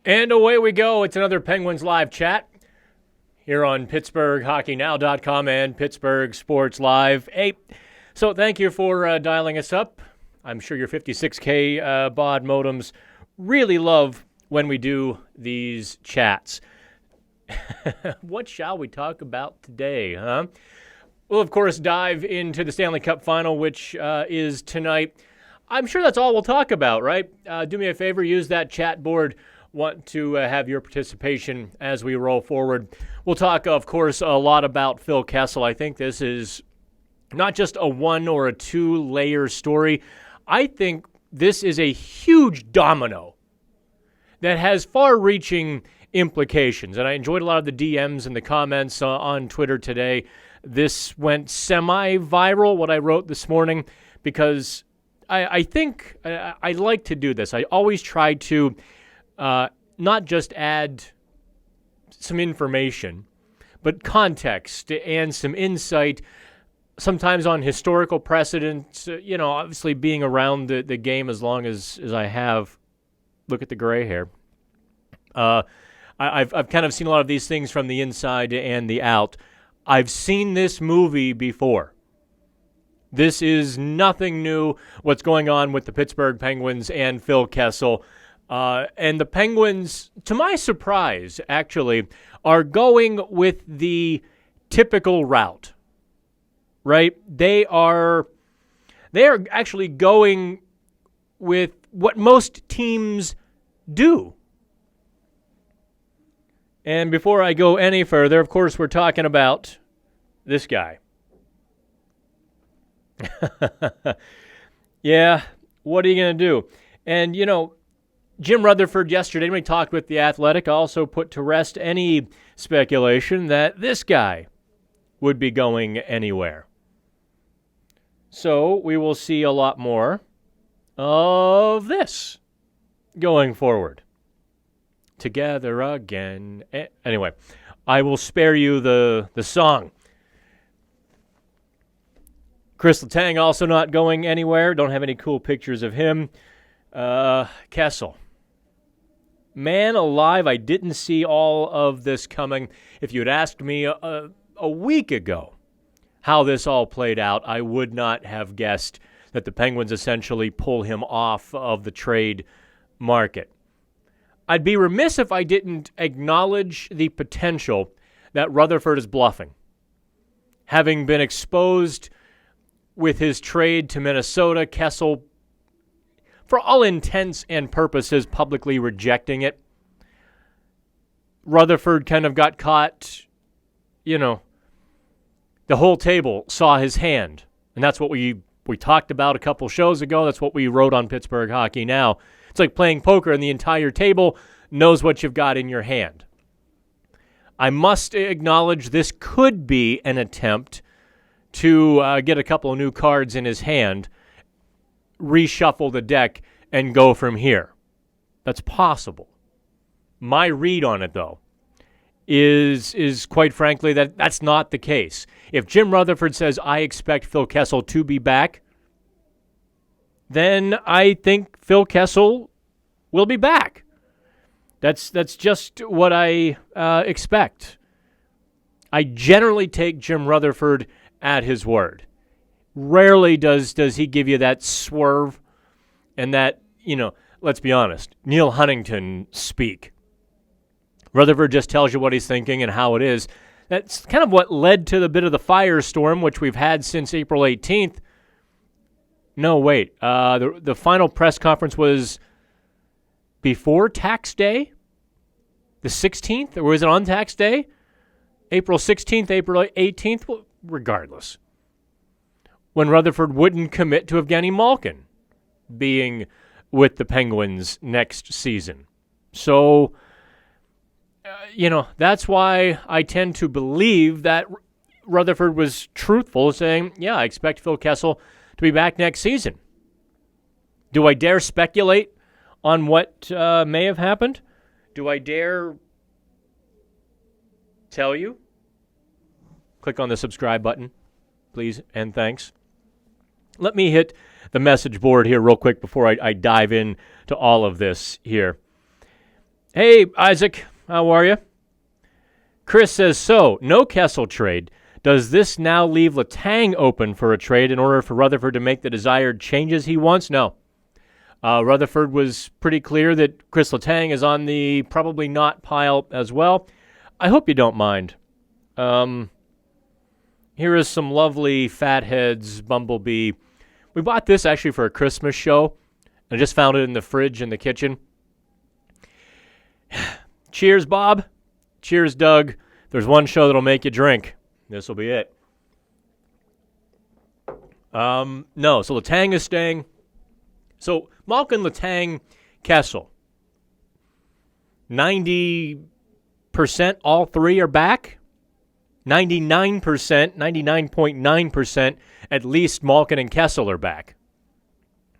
And away we go. It's another Penguins Live chat here on PittsburghHockeyNow.com and Pittsburgh Sports Live. Hey, so thank you for dialing us up. I'm sure your 56K baud modems really love when we do these chats. What shall we talk about today, huh? We'll, of course, dive into the Stanley Cup Final, which is tonight. I'm sure that's all we'll talk about, right? Do me a favor, use that chat board. Want to have your participation as we roll forward. We'll talk, of course, a lot about Phil Kessel. I think this is not just a one or a two-layer story. I think this is a huge domino that has far-reaching implications. And I enjoyed a lot of the DMs and the comments on Twitter today. This went semi-viral, what I wrote this morning, because I think I like to do this. I always try to not just add some information, but context and some insight, sometimes on historical precedent, obviously being around the game as long as I have. Look at the gray hair. I've kind of seen a lot of these things from the inside and the out. I've seen this movie before. This is nothing new, what's going on with the Pittsburgh Penguins and Phil Kessel. And the Penguins, to my surprise, actually, are going with the typical route, right? They are actually going with what most teams do. And before I go any further, of course, we're talking about this guy. Yeah, what are you going to do? And, Jim Rutherford yesterday, when he talked with The Athletic, also put to rest any speculation that this guy would be going anywhere. So we will see a lot more of this going forward. Together again. Anyway, I will spare you the song. Chris Letang also not going anywhere. Don't have any cool pictures of him. Kessel. Man alive, I didn't see all of this coming. If you had asked me a week ago how this all played out, I would not have guessed that the Penguins essentially pull him off of the trade market. I'd be remiss if I didn't acknowledge the potential that Rutherford is bluffing. Having been exposed with his trade to Minnesota, Kessel, for all intents and purposes, publicly rejecting it. Rutherford kind of got caught, the whole table saw his hand. And that's what we talked about a couple shows ago. That's what we wrote on Pittsburgh Hockey Now. It's like playing poker and the entire table knows what you've got in your hand. I must acknowledge this could be an attempt to get a couple of new cards in his hand, reshuffle the deck, and go from here. That's possible. My read on it, though, is quite frankly that that's not the case. If Jim Rutherford says, I expect Phil Kessel to be back, then I think Phil Kessel will be back. That's just what I expect. I generally take Jim Rutherford at his word. Rarely does he give you that swerve and that, let's be honest, Neil Huntington speak. Rutherford just tells you what he's thinking and how it is. That's kind of what led to the bit of the firestorm, which we've had since April 18th. No, wait. The final press conference was before tax day? The 16th? Or was it on tax day? April 16th, April 18th? Well, regardless. When Rutherford wouldn't commit to Evgeny Malkin being with the Penguins next season. So, that's why I tend to believe that Rutherford was truthful, saying, yeah, I expect Phil Kessel to be back next season. Do I dare speculate on what may have happened? Do I dare tell you? Click on the subscribe button, please, and thanks. Let me hit the message board here real quick before I dive in to all of this here. Hey, Isaac, how are you? Chris says, so, no Kessel trade. Does this now leave Letang open for a trade in order for Rutherford to make the desired changes he wants? No. Rutherford was pretty clear that Chris Letang is on the probably not pile as well. I hope you don't mind. Here is some lovely Fatheads Bumblebee. We bought this actually for a Christmas show. I just found it in the fridge in the kitchen. Cheers, Bob. Cheers, Doug. There's one show that'll make you drink. This will be it. No, so Letang is staying. So Malkin, Letang, Kessel. 90% all three are back. 99%, 99.9% at least Malkin and Kessel are back.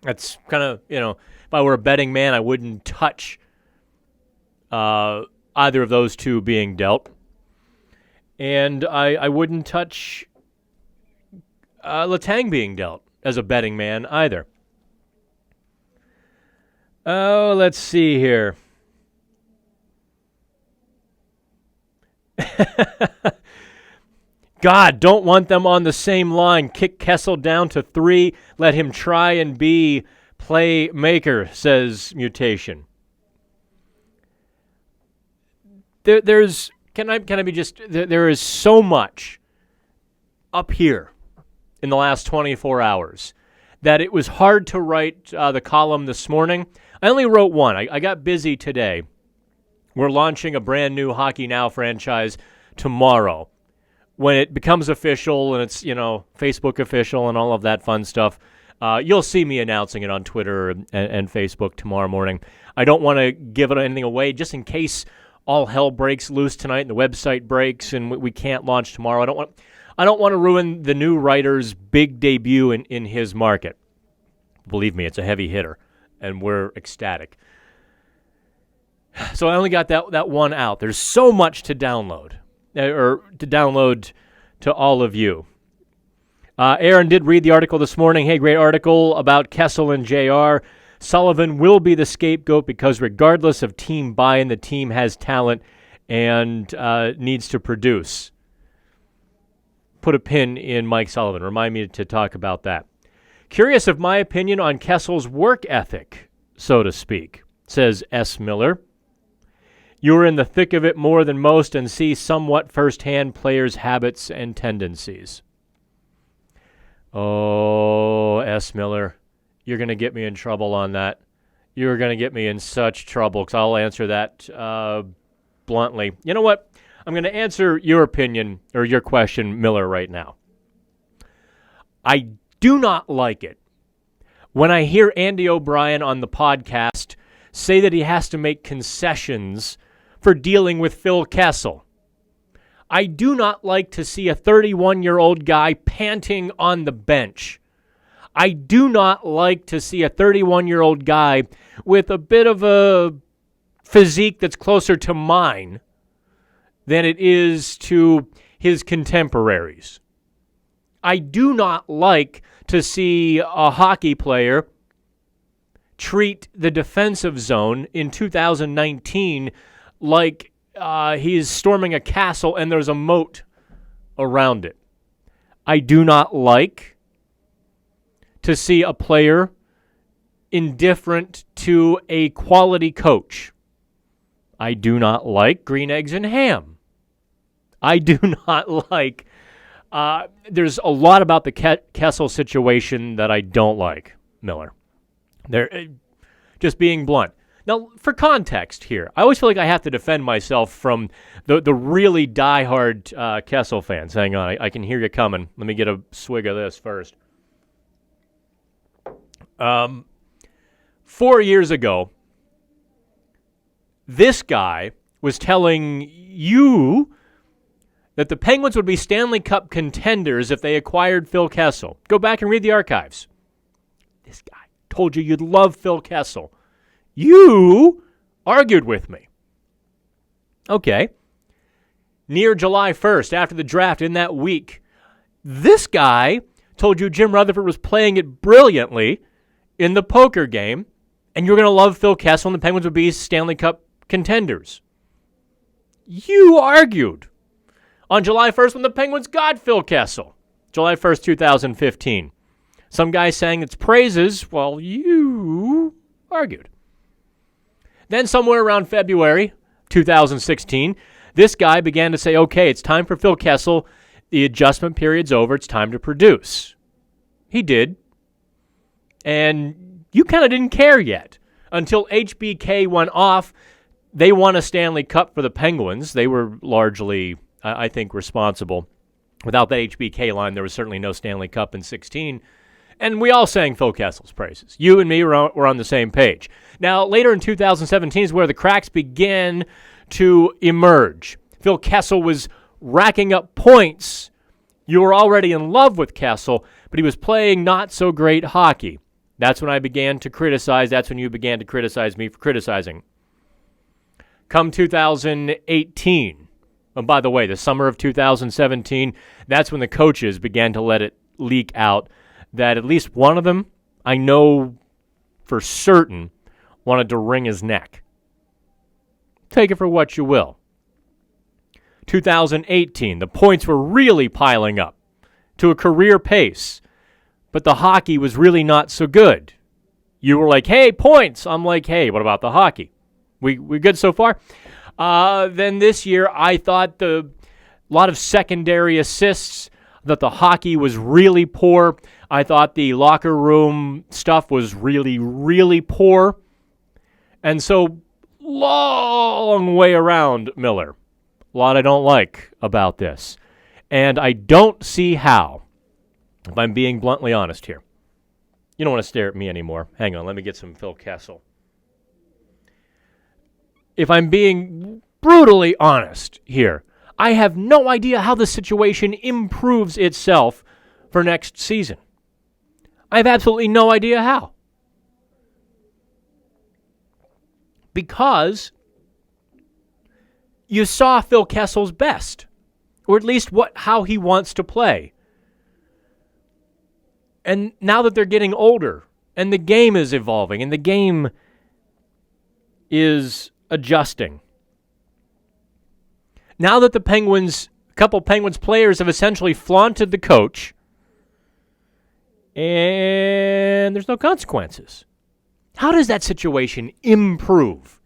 That's kind of, if I were a betting man, I wouldn't touch either of those two being dealt. And I wouldn't touch Letang being dealt as a betting man either. Oh, let's see here. God, don't want them on the same line. Kick Kessel down to 3. Let him try and be playmaker, says Mutation. There is so much up here in the last 24 hours that it was hard to write the column this morning. I only wrote one. I got busy today. We're launching a brand new Hockey Now franchise tomorrow. When it becomes official and it's, Facebook official and all of that fun stuff, you'll see me announcing it on Twitter and Facebook tomorrow morning. I don't want to give anything away just in case all hell breaks loose tonight and the website breaks and we can't launch tomorrow. I don't want to ruin the new writer's big debut in his market. Believe me, it's a heavy hitter, and we're ecstatic. So I only got that one out. There's so much to download. Or to download to all of you. Aaron did read the article this morning. Hey, great article about Kessel and JR. Sullivan will be the scapegoat because regardless of team buy-in, the team has talent and needs to produce. Put a pin in Mike Sullivan. Remind me to talk about that. Curious of my opinion on Kessel's work ethic, so to speak, says S. Miller. You're in the thick of it more than most and see somewhat firsthand players' habits and tendencies. Oh, S. Miller, you're going to get me in trouble on that. You're going to get me in such trouble because I'll answer that bluntly. You know what? I'm going to answer your opinion or your question, Miller, right now. I do not like it when I hear Andy O'Brien on the podcast say that he has to make concessions for dealing with Phil Kessel. I do not like to see a 31-year-old guy panting on the bench. I do not like to see a 31-year-old guy with a bit of a physique that's closer to mine than it is to his contemporaries. I do not like to see a hockey player treat the defensive zone in 2019 like he's storming a castle and there's a moat around it. I do not like to see a player indifferent to a quality coach. I do not like green eggs and ham. I do not like... there's a lot about the Kessel situation that I don't like, Miller. Just being blunt. Now, for context here, I always feel like I have to defend myself from the really diehard Kessel fans. Hang on, I can hear you coming. Let me get a swig of this first. 4 years ago, this guy was telling you that the Penguins would be Stanley Cup contenders if they acquired Phil Kessel. Go back and read the archives. This guy told you you'd love Phil Kessel. You argued with me. Okay. Near July 1st, after the draft, in that week, this guy told you Jim Rutherford was playing it brilliantly in the poker game, and you're going to love Phil Kessel, and the Penguins would be Stanley Cup contenders. You argued on July 1st when the Penguins got Phil Kessel, July 1st, 2015. Some guy sang its praises while you argued. Then somewhere around February 2016, this guy began to say, okay, it's time for Phil Kessel. The adjustment period's over. It's time to produce. He did. And you kind of didn't care yet until HBK went off. They won a Stanley Cup for the Penguins. They were largely, I think, responsible. Without that HBK line, there was certainly no Stanley Cup in 16. And we all sang Phil Kessel's praises. You and me were on the same page. Now, later in 2017 is where the cracks began to emerge. Phil Kessel was racking up points. You were already in love with Kessel, but he was playing not so great hockey. That's when I began to criticize. That's when you began to criticize me for criticizing. Come 2018, and by the way, the summer of 2017, that's when the coaches began to let it leak out that at least one of them, I know for certain, wanted to wring his neck. Take it for what you will. 2018, the points were really piling up to a career pace, but the hockey was really not so good. You were like, hey, points. I'm like, hey, what about the hockey? We good so far? Then this year, I thought a lot of secondary assists, that the hockey was really poor. I thought the locker room stuff was really, really poor. And so, long way around, Miller. A lot I don't like about this. And I don't see how, if I'm being bluntly honest here. You don't want to stare at me anymore. Hang on, let me get some Phil Kessel. If I'm being brutally honest here, I have no idea how the situation improves itself for next season. I have absolutely no idea how. Because you saw Phil Kessel's best, or at least how he wants to play. And now that they're getting older, and the game is evolving, and the game is adjusting. Now that a couple Penguins players have essentially flaunted the coach, and there's no consequences. How does that situation improve?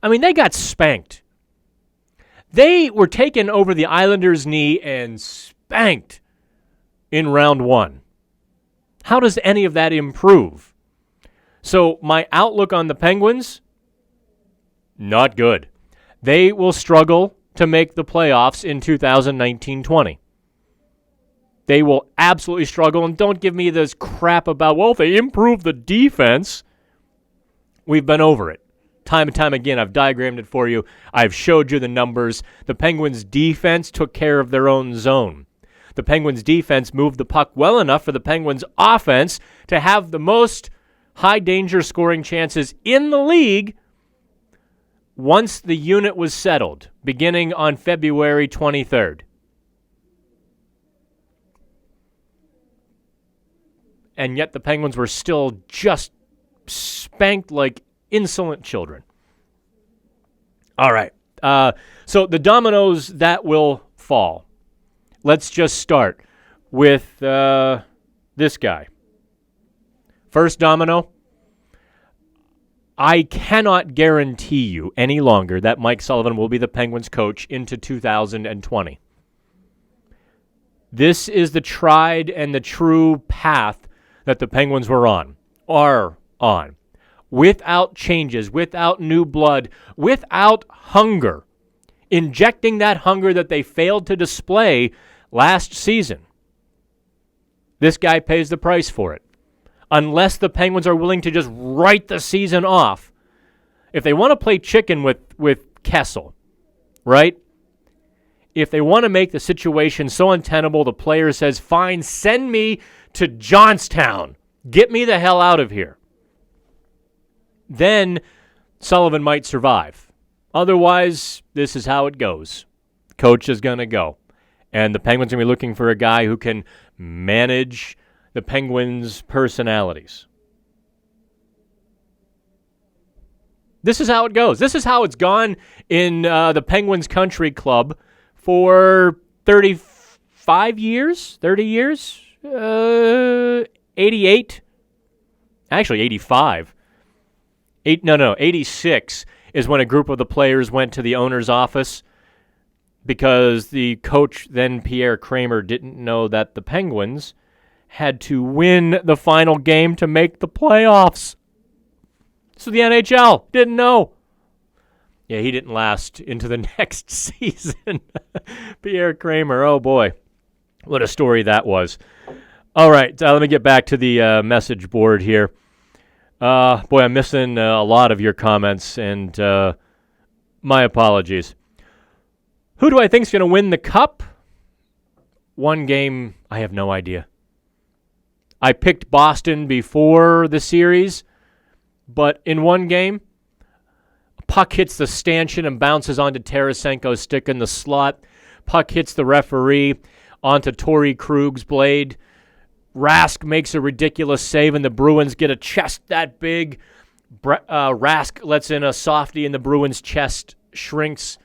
I mean, they got spanked. They were taken over the Islanders' knee and spanked in round one. How does any of that improve? So my outlook on the Penguins, not good. They will struggle to make the playoffs in 2019-20. They will absolutely struggle, and don't give me this crap about, well, if they improve the defense. We've been over it. Time and time again, I've diagrammed it for you. I've showed you the numbers. The Penguins' defense took care of their own zone. The Penguins' defense moved the puck well enough for the Penguins' offense to have the most high-danger scoring chances in the league once the unit was settled, beginning on February 23rd. And yet the Penguins were still just spanked like insolent children. All right. So the dominoes that will fall. Let's just start with this guy. First domino. I cannot guarantee you any longer that Mike Sullivan will be the Penguins coach into 2020. This is the tried and the true path that the Penguins are on. Without changes, without new blood, without hunger. Injecting that hunger that they failed to display last season. This guy pays the price for it. Unless the Penguins are willing to just write the season off. If they want to play chicken with Kessel, right? If they want to make the situation so untenable, the player says, fine, send me to Johnstown. Get me the hell out of here. Then Sullivan might survive. Otherwise, this is how it goes. Coach is going to go. And the Penguins are going to be looking for a guy who can manage the Penguins' personalities. This is how it goes. This is how it's gone in the Penguins Country Club for 35 years, 30 years, 88, actually 85. 86 is when a group of the players went to the owner's office because the coach, then Pierre Kramer, didn't know that the Penguins had to win the final game to make the playoffs. So the NHL didn't know. Yeah, he didn't last into the next season. Pierre Kramer, oh boy. What a story that was. All right, let me get back to the message board here. Boy, I'm missing a lot of your comments, and my apologies. Who do I think is going to win the Cup? One game, I have no idea. I picked Boston before the series, but in one game, a puck hits the stanchion and bounces onto Tarasenko's stick in the slot. Puck hits the referee onto Torrey Krug's blade. Rask makes a ridiculous save, and the Bruins get a chest that big. Rask lets in a softie, and the Bruins' chest shrinks.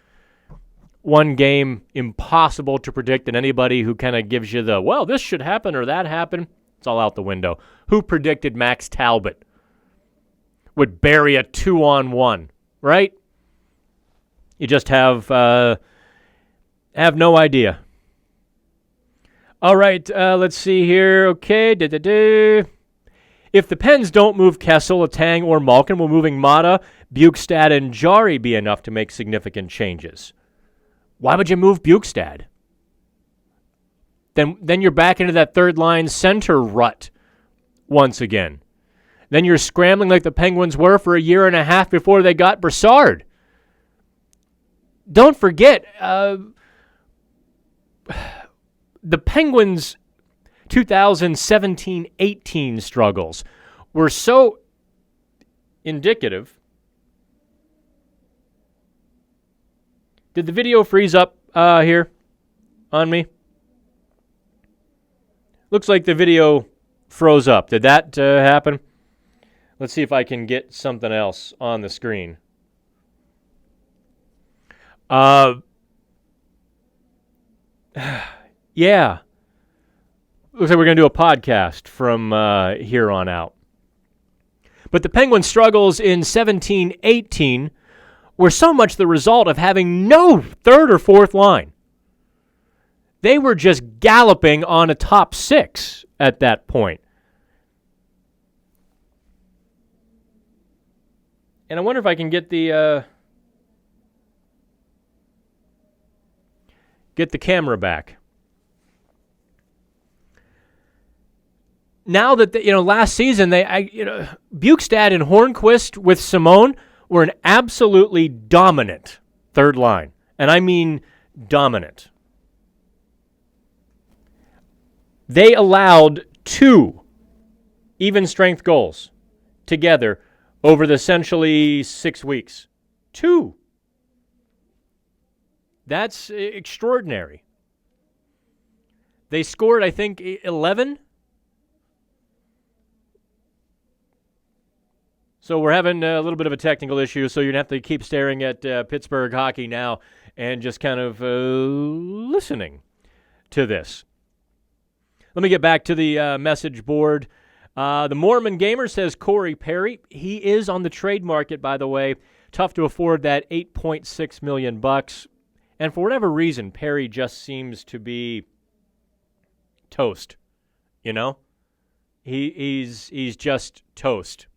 One game, impossible to predict, and anybody who kind of gives you the, well, this should happen or that happen, it's all out the window. Who predicted Max Talbot would bury a 2-on-1, right? You just have no idea. All right, let's see here. Okay, If the Pens don't move Kessel, Letang, or Malkin, will moving Mata, Bukestad, and Jari be enough to make significant changes? Why would you move Bukestad? Then you're back into that third-line center rut once again. Then you're scrambling like the Penguins were for a year and a half before they got Brassard. Don't forget, the Penguins' 2017-18 struggles were so indicative. Did the video freeze up here on me? Looks like the video froze up. Did that happen? Let's see if I can get something else on the screen. Yeah. Looks like we're going to do a podcast from here on out. But the Penguins' struggles in 17-18 were so much the result of having no third or fourth line. They were just galloping on a top six at that point. And I wonder if I can get the camera back. Now that last season Bukestad and Hornquist with Simone were an absolutely dominant third line, and I mean dominant. They allowed 2 even strength goals together over the essentially 6 weeks. 2. That's extraordinary. They scored, I think, 11. So we're having a little bit of a technical issue, so you're going to have to keep staring at Pittsburgh hockey now and just kind of listening to this. Let me get back to the message board. The Mormon Gamer says Corey Perry. He is on the trade market, by the way. Tough to afford that $8.6 million. And for whatever reason, Perry just seems to be toast. He's just toast.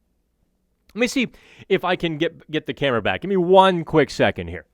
Let me see if I can get the camera back. Give me one quick second here.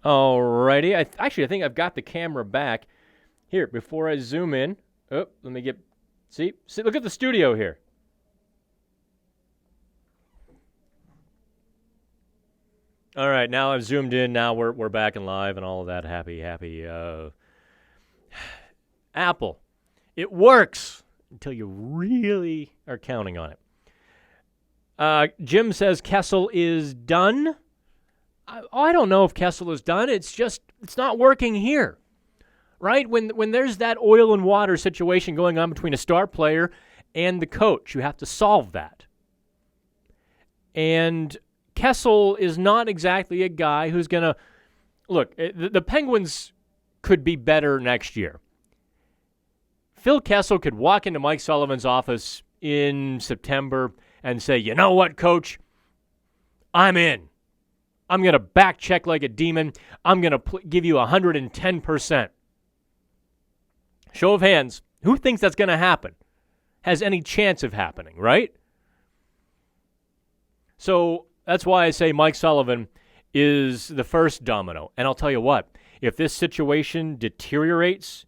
Alrighty. I think I've got the camera back. Here, before I zoom in. Oh, let me see, look at the studio here. All right, now I've zoomed in. Now we're back and live and all of that. Happy. Apple. It works until you really are counting on it. Jim says Kessel is done. I don't know if Kessel is done. It's not working here, right? When there's that oil and water situation going on between a star player and the coach, you have to solve that. And Kessel is not exactly a guy who's going to look. The Penguins could be better next year. Phil Kessel could walk into Mike Sullivan's office in September and say, you know what, coach? I'm in. I'm going to back check like a demon. I'm going to give you 110%. Show of hands. Who thinks that's going to happen? Has any chance of happening, right? So that's why I say Mike Sullivan is the first domino. And I'll tell you what, if this situation deteriorates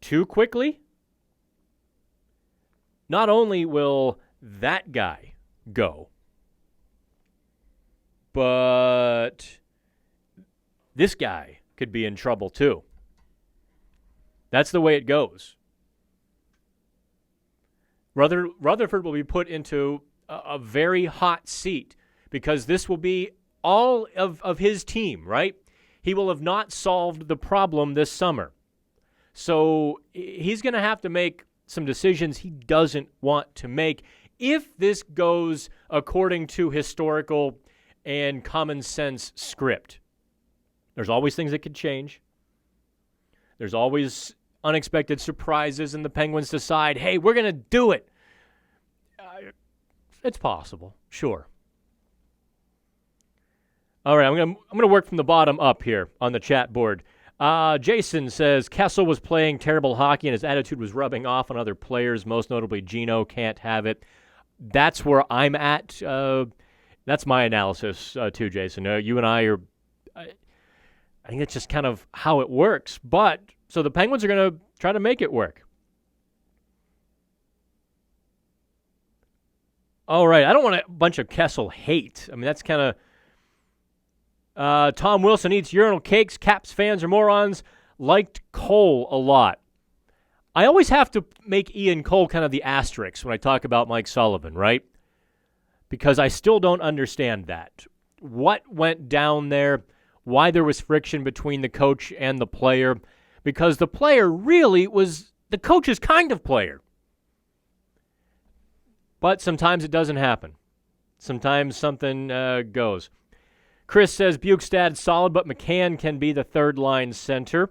too quickly, not only will that guy go, but this guy could be in trouble too. That's the way it goes. Rutherford will be put into a very hot seat because this will be all of his team, right? He will have not solved the problem this summer. So he's going to have to make some decisions he doesn't want to make if this goes according to historical and common sense script. There's always things that could change. There's always unexpected surprises, and the Penguins decide, hey, we're going to do it. It's possible, sure. All right, I'm going to work from the bottom up here on the chat board. Jason says Kessel was playing terrible hockey and his attitude was rubbing off on other players, most notably Gino. Can't have it. That's where I'm at. That's my analysis too, Jason. You and I are. I think that's just kind of how it works. But so the Penguins are going to try to make it work. All right, I don't want a bunch of Kessel hate. I mean, that's kind of. Tom Wilson eats urinal cakes. Caps fans are morons. Liked Cole a lot. I always have to make Ian Cole kind of the asterisk when I talk about Mike Sullivan, right? Because I still don't understand that. What went down there? Why there was friction between the coach and the player? Because the player really was the coach's kind of player. But sometimes it doesn't happen. Sometimes something goes. Chris says Bukestad solid, but McCann can be the third-line center.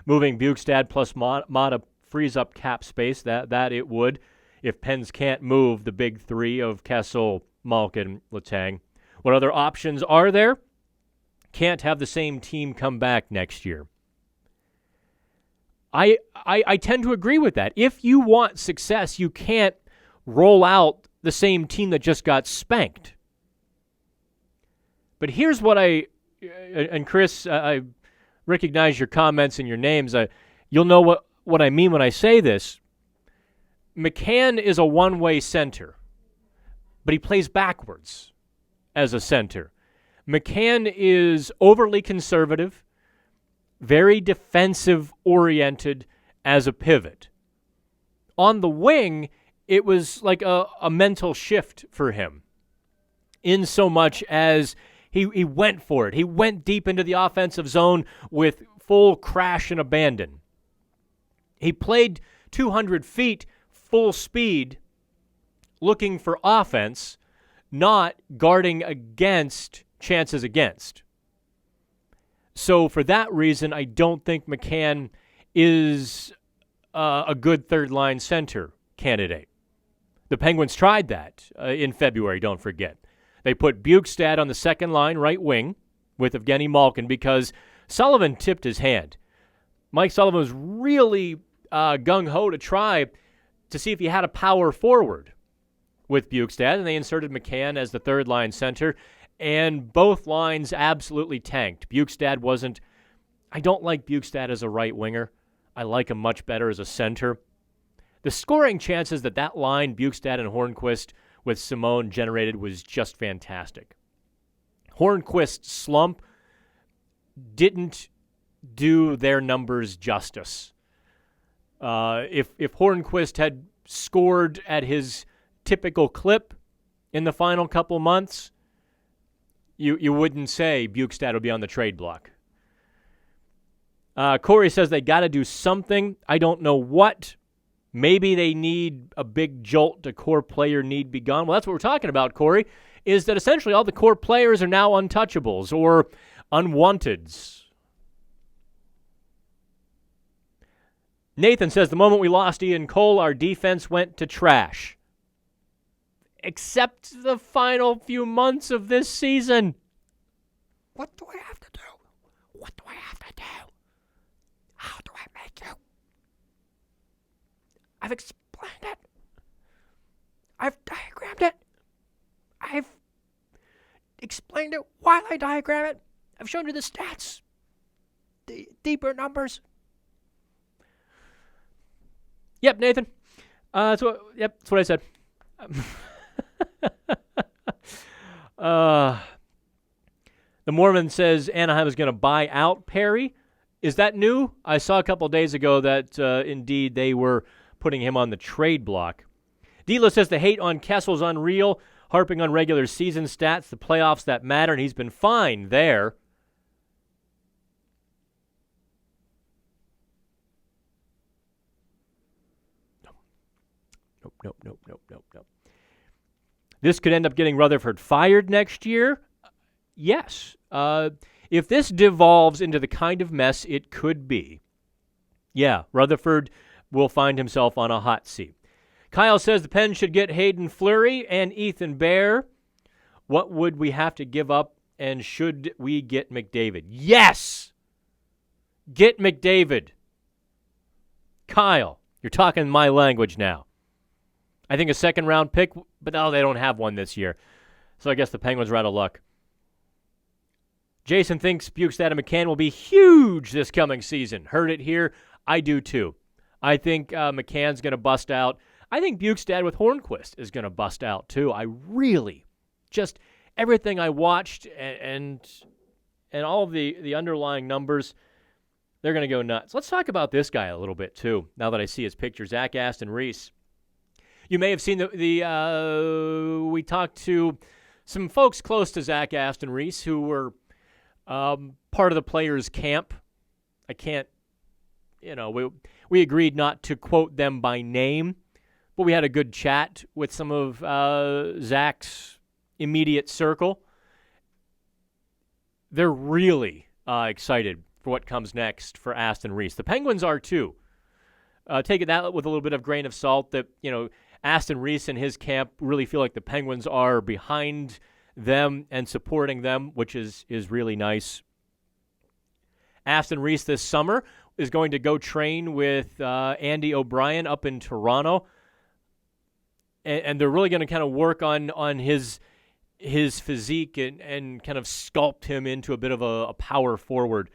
Moving Bukestad plus Mata frees up cap space. That it would. If Pens can't move the big three of Kessel, Malkin, Letang. What other options are there? Can't have the same team come back next year. I tend to agree with that. If you want success, you can't roll out the same team that just got spanked. But here's what and Chris, I recognize your comments and your names. You'll know what I mean when I say this. McCann is a one-way center, but he plays backwards as a center. McCann is overly conservative, very defensive-oriented as a pivot. On the wing, it was like a mental shift for him, in so much as he went for it. He went deep into the offensive zone with full crash and abandon. He played 200 feet full speed, looking for offense, not guarding against chances against. So for that reason, I don't think McCann is a good third-line center candidate. The Penguins tried that in February, don't forget. They put Bukestad on the second line right wing with Evgeny Malkin because Sullivan tipped his hand. Mike Sullivan was really gung-ho to try to see if he had a power forward with Bukestad, and they inserted McCann as the third-line center, and both lines absolutely tanked. Bukestad wasn't – I don't like Bukestad as a right winger. I like him much better as a center. The scoring chances that line, Bukestad and Hornquist, with Simone generated was just fantastic. Hornquist's slump didn't do their numbers justice. If Hornquist had scored at his typical clip in the final couple months, you wouldn't say Bukestad would be on the trade block. Corey says they got to do something. I don't know what. Maybe they need a big jolt to core player need be gone. Well, that's what we're talking about, Corey, is that essentially all the core players are now untouchables or unwanteds. Nathan says, the moment we lost Ian Cole, our defense went to trash. Except the final few months of this season. What do I have to do? What do I have to do? How do I make you? I've explained it. I've diagrammed it. I've explained it while I diagram it. I've shown you the stats. The deeper numbers. Yep, Nathan. That's what I said. The Mormon says Anaheim is going to buy out Perry. Is that new? I saw a couple days ago that indeed they were putting him on the trade block. Dila says the hate on Kessel's unreal, harping on regular season stats, the playoffs that matter, and he's been fine there. Nope. This could end up getting Rutherford fired next year. Yes. If this devolves into the kind of mess it could be, yeah, Rutherford will find himself on a hot seat. Kyle says the Pens should get Hayden Fleury and Ethan Bear. What would we have to give up, and should we get McDavid? Yes! Get McDavid. Kyle, you're talking my language now. I think a second-round pick, but they don't have one this year. So I guess the Penguins are out of luck. Jason thinks Bukestad and McCann will be huge this coming season. Heard it here. I do, too. I think McCann's going to bust out. I think Bukestad with Hornquist is going to bust out, too. I really, just everything I watched and all of the underlying numbers, they're going to go nuts. Let's talk about this guy a little bit, too, now that I see his picture, Zach Aston Reese. You may have seen we talked to some folks close to Zach Aston Reese who were part of the players' camp. I can't, we agreed not to quote them by name, but we had a good chat with some of Zach's immediate circle. They're really excited for what comes next for Aston Reese. The Penguins are too. Take that with a little bit of grain of salt that, Aston Reese and his camp really feel like the Penguins are behind them and supporting them, which is really nice. Aston Reese this summer is going to go train with Andy O'Brien up in Toronto, and they're really going to kind of work on his physique and kind of sculpt him into a bit of a power forward.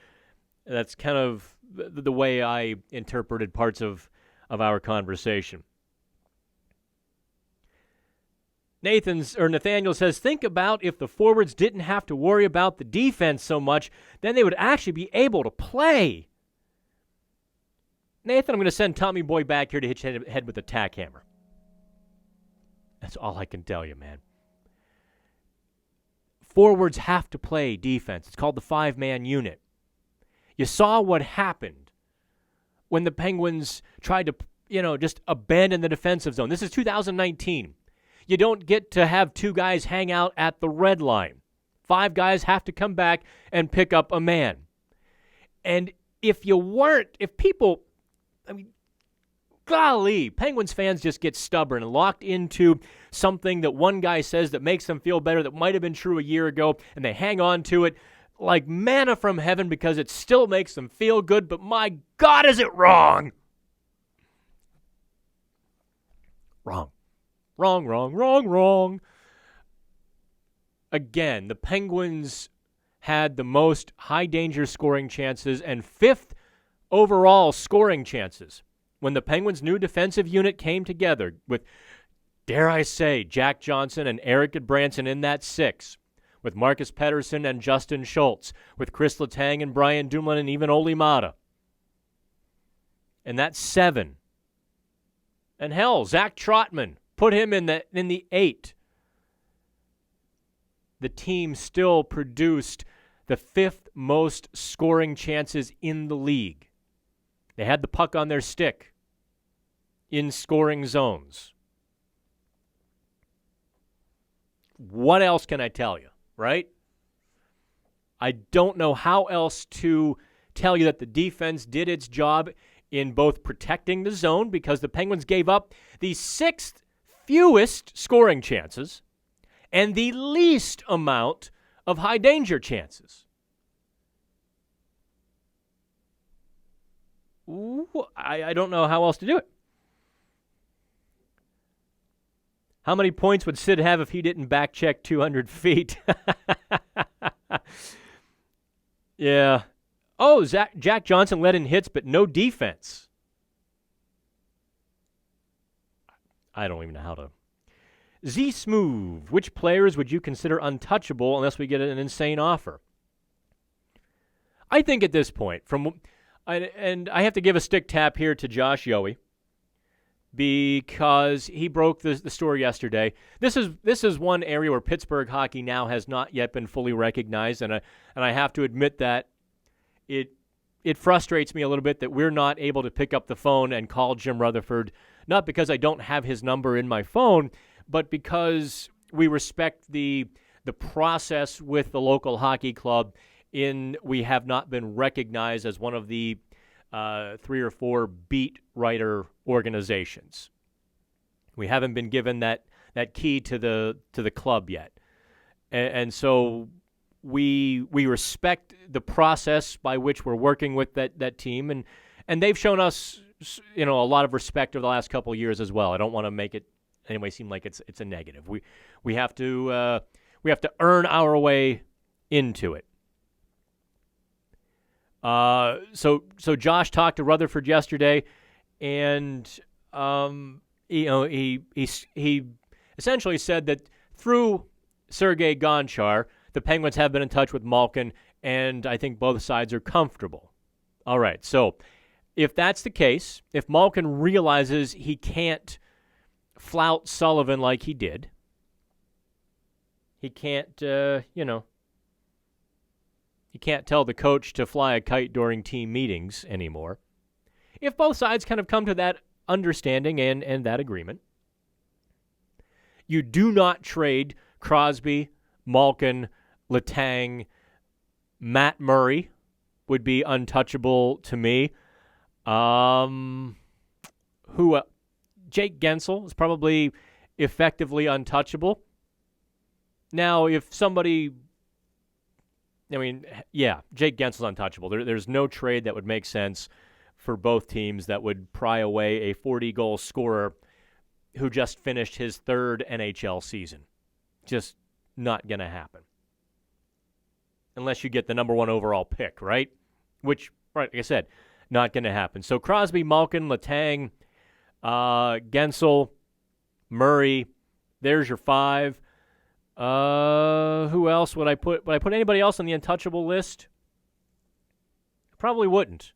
That's kind of the way I interpreted parts of our conversation. Nathaniel says, think about if the forwards didn't have to worry about the defense so much, then they would actually be able to play. Nathan, I'm going to send Tommy Boy back here to hit your head with a tack hammer. That's all I can tell you, man. Forwards have to play defense. It's called the five-man unit. You saw what happened when the Penguins tried to, just abandon the defensive zone. This is 2019. You don't get to have two guys hang out at the red line. Five guys have to come back and pick up a man. And if people, golly, Penguins fans just get stubborn and locked into something that one guy says that makes them feel better that might have been true a year ago, and they hang on to it like manna from heaven because it still makes them feel good, but my God, is it wrong? Wrong. Again, the Penguins had the most high-danger scoring chances and fifth overall scoring chances when the Penguins' new defensive unit came together with, dare I say, Jack Johnson and Eric Goodbranson in that six, with Marcus Pettersson and Justin Schultz, with Chris Letang and Brian Dumoulin and even Oli Mata. And that's 7. And hell, Zach Trotman, put him in the 8. The team still produced the 5th most scoring chances in the league. They had the puck on their stick in scoring zones. What else can I tell you, right? I don't know how else to tell you that the defense did its job in both protecting the zone, because the Penguins gave up the 6th fewest scoring chances and the least amount of high danger chances. Ooh, I don't know how else to do it. How many points would Sid have if he didn't backcheck 200 feet? Yeah. Oh, Jack Johnson led in hits, but no defense. I don't even know how to. Z-Smooth. Which players would you consider untouchable unless we get an insane offer? I think at this point, and I have to give a stick tap here to Josh Yohe, because he broke the story yesterday. This is one area where Pittsburgh hockey now has not yet been fully recognized, and I have to admit that it frustrates me a little bit that we're not able to pick up the phone and call Jim Rutherford, not because I don't have his number in my phone, but because we respect the process with the local hockey club in we have not been recognized as one of the 3 or 4 beat writer organizations. We haven't been given that key to the club yet, and so we respect the process by which we're working with that team, and they've shown us a lot of respect over the last couple of years as well. I don't want to make it anyway seem like it's a negative. We have to earn our way into it. So Josh talked to Rutherford yesterday, and he essentially said that through Sergei Gonchar, the Penguins have been in touch with Malkin, and I think both sides are comfortable. All right, so if that's the case, if Malkin realizes he can't flout Sullivan like he did, he can't, he can't tell the coach to fly a kite during team meetings anymore. If both sides kind of come to that understanding and that agreement, you do not trade Crosby, Malkin, Letang. Matt Murray would be untouchable to me. Jake Gensel is probably effectively untouchable. Now, if somebody, Jake Gensel's untouchable. There's no trade that would make sense for both teams that would pry away a 40-goal scorer who just finished his 3rd NHL season. Just not going to happen. Unless you get the number 1 overall pick, right? Which, right, like I said, not going to happen. So Crosby, Malkin, Letang, Gensel, Murray, there's your 5. Who else would I put? Would I put anybody else on the untouchable list? I probably wouldn't.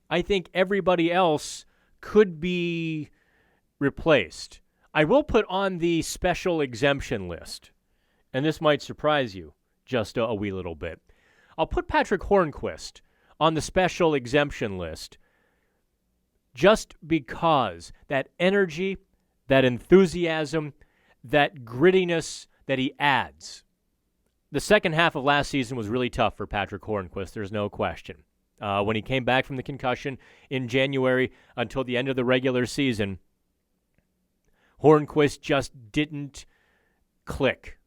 I think everybody else could be replaced. I will put on the special exemption list, and this might surprise you just a wee little bit. I'll put Patrick Hornquist on the special exemption list just because that energy, that enthusiasm, that grittiness that he adds. The second half of last season was really tough for Patrick Hornquist, there's no question. When he came back from the concussion in January until the end of the regular season, Hornquist just didn't click.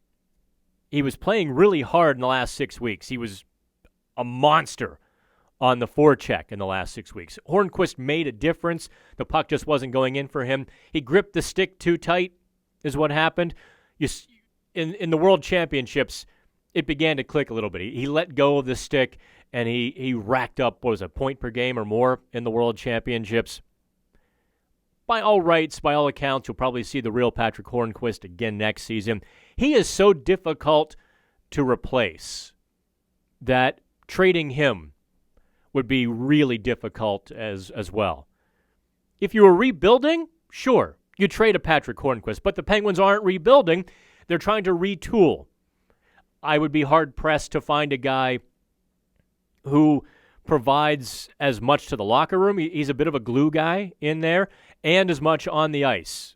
He was playing really hard in the last 6 weeks. He was a monster on the forecheck in the last 6 weeks. Hornquist made a difference. The puck just wasn't going in for him. He gripped the stick too tight is what happened. In the World Championships, it began to click a little bit. He let go of the stick, and he racked up, a point per game or more in the World Championships. By all rights, by all accounts, you'll probably see the real Patrick Hornquist again next season. He is so difficult to replace that trading him would be really difficult as well. If you were rebuilding, sure, you trade a Patrick Hornquist, but the Penguins aren't rebuilding. They're trying to retool. I would be hard-pressed to find a guy who provides as much to the locker room. He's a bit of a glue guy in there, and as much on the ice.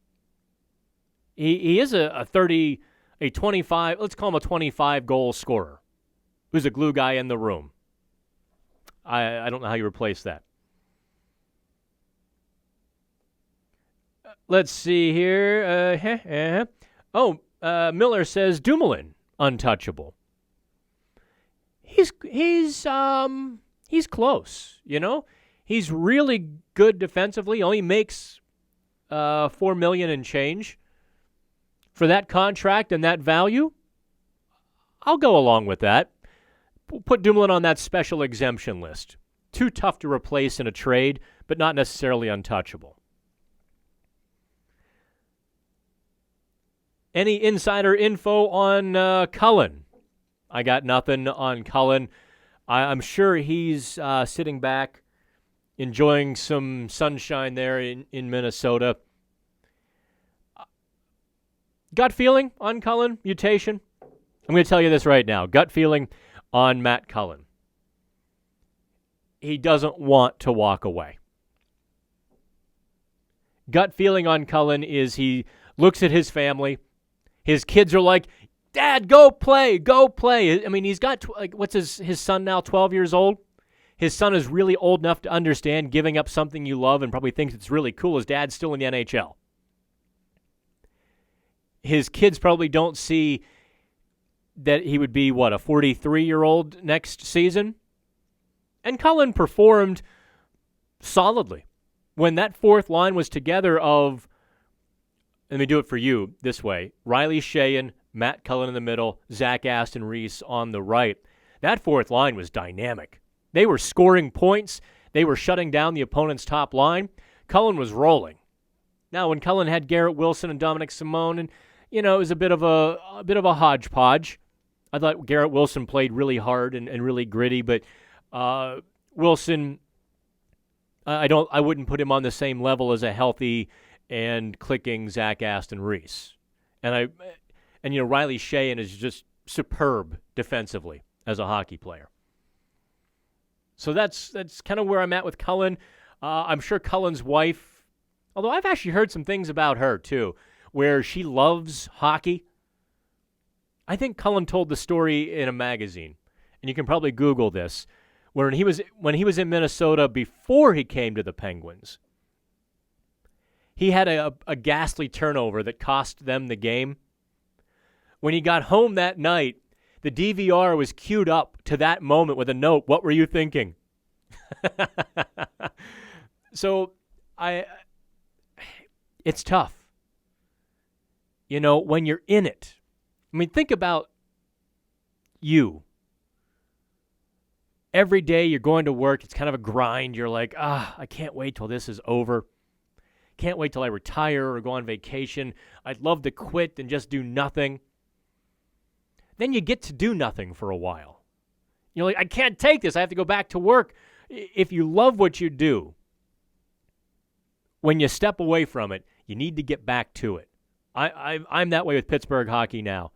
He is a 25, let's call him a 25-goal scorer, who's a glue guy in the room. I don't know how you replace that. Let's see here. Miller says Dumoulin untouchable. He's close. You know, he's really good defensively. Only makes $4 million and change for that contract and that value. I'll go along with that. Put Dumoulin on that special exemption list. Too tough to replace in a trade, but not necessarily untouchable. Any insider info on Cullen? I got nothing on Cullen. I'm sure he's sitting back, enjoying some sunshine there in Minnesota. Gut feeling on Cullen, mutation? I'm going to tell you this right now. Gut feeling on Matt Cullen. He doesn't want to walk away. Gut feeling on Cullen is he looks at his family. His kids are like, Dad, go play, go play. I mean, he's got, what's his son now, 12 years old? His son is really old enough to understand giving up something you love and probably thinks it's really cool. His dad's still in the NHL. His kids probably don't see that he would be, a 43-year-old next season? And Cullen performed solidly. When that fourth line was together of, let me do it for you this way, Riley Sheahan, Matt Cullen in the middle, Zach Aston Reese on the right. That fourth line was dynamic. They were scoring points. They were shutting down the opponent's top line. Cullen was rolling. Now, when Cullen had Garrett Wilson and Dominic Simone, and it was a bit of a hodgepodge. I thought Garrett Wilson played really hard and really gritty, but Wilson, I wouldn't put him on the same level as a healthy and clicking Zach Aston Reese. And Riley Sheahan is just superb defensively as a hockey player. So that's kind of where I'm at with Cullen. I'm sure Cullen's wife, although I've actually heard some things about her too, where she loves hockey. I think Cullen told the story in a magazine, and you can probably Google this, where when he was in Minnesota before he came to the Penguins, he had a ghastly turnover that cost them the game. When he got home that night, the DVR was queued up to that moment with a note, "What were you thinking?" So it's tough. When you're in it. I mean, think about you. Every day you're going to work, it's kind of a grind. You're like, I can't wait till this is over. Can't wait till I retire or go on vacation. I'd love to quit and just do nothing. Then you get to do nothing for a while. You're like, I can't take this. I have to go back to work. If you love what you do, when you step away from it, you need to get back to it. I'm that way with Pittsburgh hockey now.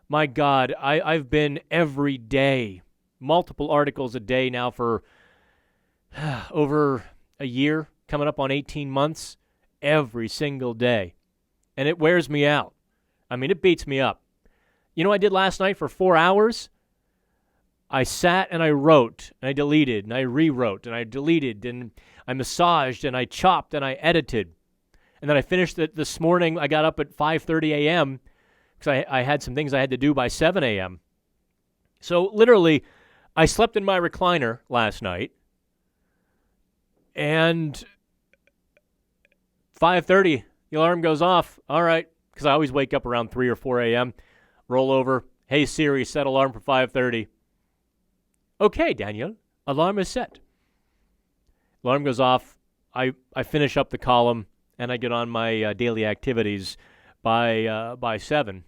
My God, I've been every day, multiple articles a day now for over a year, coming up on 18 months, every single day. And it wears me out. I mean, it beats me up. You know what I did last night for 4 hours? I sat and I wrote, and I deleted, and I rewrote, and I deleted, and I massaged, and I chopped, and I edited. And then I finished it this morning. I got up at 5:30 a.m., because I had some things I had to do by 7 a.m. So literally, I slept in my recliner last night, and 5:30, the alarm goes off. All right, because I always wake up around 3 or 4 a.m., roll over. Hey, Siri, set alarm for 5:30. Okay, Daniel, alarm is set. Alarm goes off. I finish up the column, and I get on my daily activities by 7.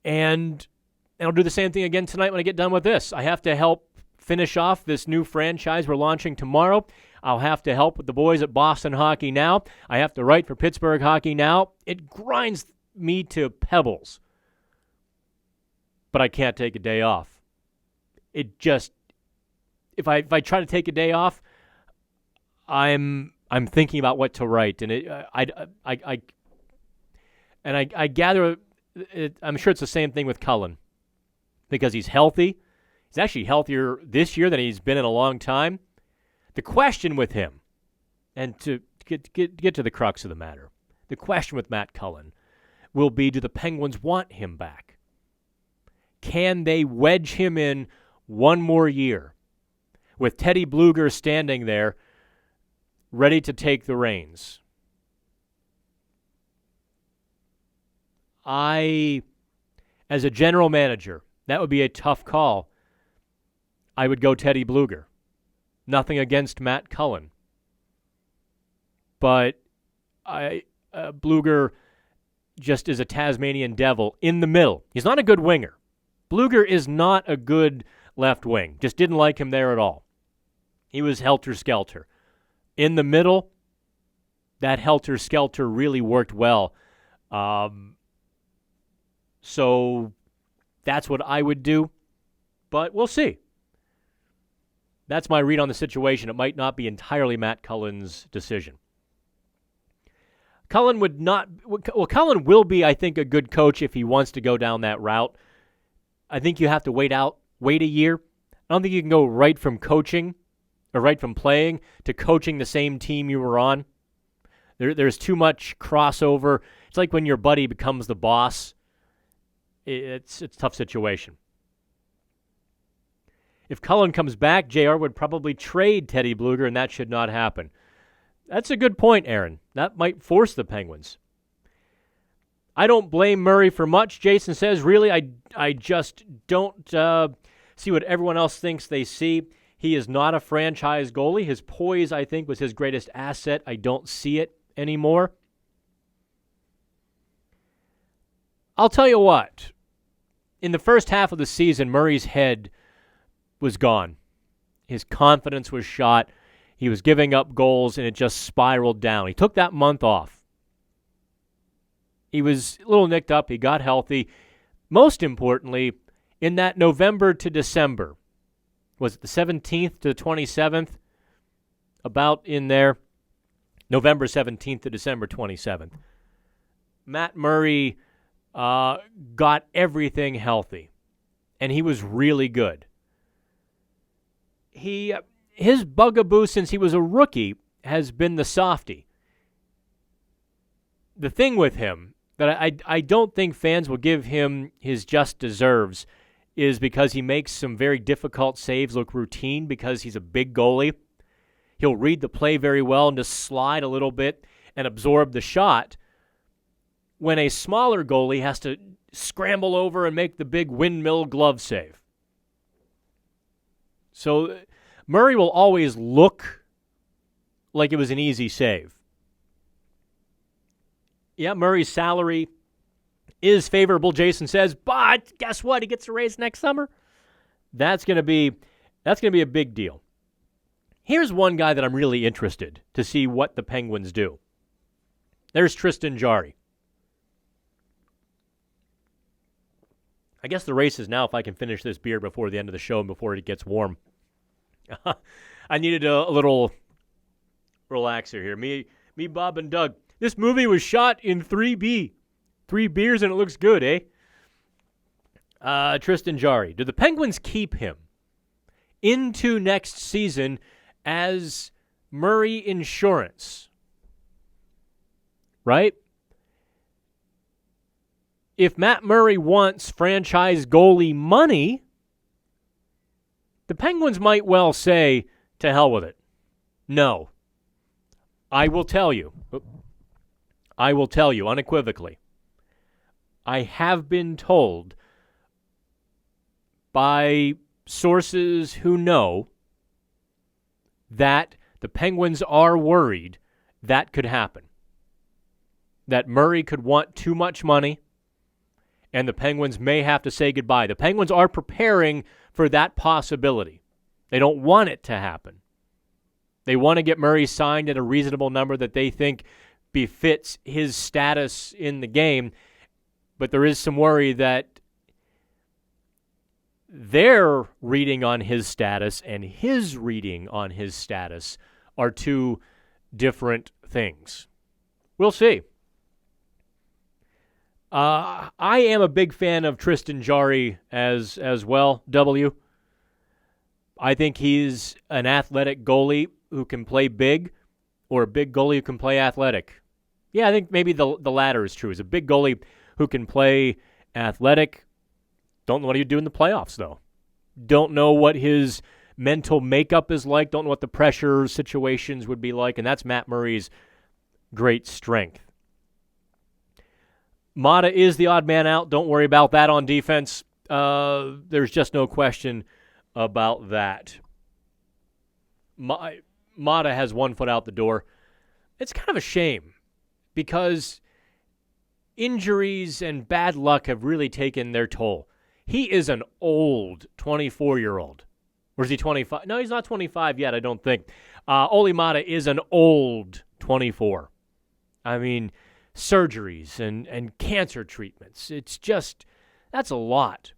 And And I'll do the same thing again tonight when I get done with this. I have to help finish off this new franchise we're launching tomorrow. I'll have to help with the boys at Boston Hockey Now. I have to write for Pittsburgh Hockey Now. It grinds me to pebbles. But I can't take a day off. It just, if I try to take a day off, I'm thinking about what to write, and I gather I'm sure it's the same thing with Cullen, because he's healthy. He's actually healthier this year than he's been in a long time. The question with him, and to get to the crux of the matter, the question with Matt Cullen will be: do the Penguins want him back? Can they wedge him in one more year with Teddy Bluger standing there ready to take the reins? As a general manager, that would be a tough call. I would go Teddy Bluger. Nothing against Matt Cullen. But Bluger just is a Tasmanian devil in the middle. He's not a good winger. Bluger is not a good left wing. Just didn't like him there at all. He was helter-skelter. In the middle, that helter-skelter really worked well. So that's what I would do. But we'll see. That's my read on the situation. It might not be entirely Matt Cullen's decision. Cullen will be, I think, a good coach if he wants to go down that route. I think you have to wait a year. I don't think you can go right from coaching or right from playing to coaching the same team you were on. There's too much crossover. It's like when your buddy becomes the boss. It's a tough situation. If Cullen comes back, JR would probably trade Teddy Bluger, and that should not happen. That's a good point, Aaron. That might force the Penguins. I don't blame Murray for much, Jason says. Really, I just don't see what everyone else thinks they see. He is not a franchise goalie. His poise, I think, was his greatest asset. I don't see it anymore. I'll tell you what. In the first half of the season, Murray's head was gone. His confidence was shot. He was giving up goals, and it just spiraled down. He took that month off. He was a little nicked up. He got healthy. Most importantly, in that November to December, was it the 17th to the 27th? About in there. November 17th to December 27th. Matt Murray got everything healthy, and he was really good. His bugaboo since he was a rookie has been the softie. The thing with him that I don't think fans will give him his just deserves is because he makes some very difficult saves look routine because he's a big goalie. He'll read the play very well and just slide a little bit and absorb the shot, when a smaller goalie has to scramble over and make the big windmill glove save. So Murray will always look like it was an easy save. Yeah, Murray's salary is favorable, Jason says, but guess what? He gets a raise next summer. That's going to be a big deal. Here's one guy that I'm really interested to see what the Penguins do. There's Tristan Jarry. I guess the race is now if I can finish this beer before the end of the show and before it gets warm. I needed a little relaxer here. Me, Bob, and Doug. This movie was shot in 3B. 3 beers and it looks good, eh? Tristan Jarry. Do the Penguins keep him into next season as Murray insurance? Right? If Matt Murray wants franchise goalie money, the Penguins might well say, to hell with it. No. I will tell you unequivocally. I have been told by sources who know that the Penguins are worried that could happen. That Murray could want too much money and the Penguins may have to say goodbye. The Penguins are preparing for that possibility. They don't want it to happen. They want to get Murray signed at a reasonable number that they think befits his status in the game, but there is some worry that their reading on his status and his reading on his status are two different things. We'll see. I am a big fan of Tristan Jarry as well, W. I think he's an athletic goalie who can play big, or a big goalie who can play athletic. Yeah, I think maybe the latter is true. He's a big goalie who can play athletic. Don't know what he'd do in the playoffs, though. Don't know what his mental makeup is like. Don't know what the pressure situations would be like, and that's Matt Murray's great strength. Mata is the odd man out. Don't worry about that on defense. There's just no question about that. Mata has 1 foot out the door. It's kind of a shame because injuries and bad luck have really taken their toll. He is an old 24-year-old. Or is he 25? No, he's not 25 yet, I don't think. Olli Mata is an old 24. I mean, surgeries and cancer treatments. It's just, that's a lot.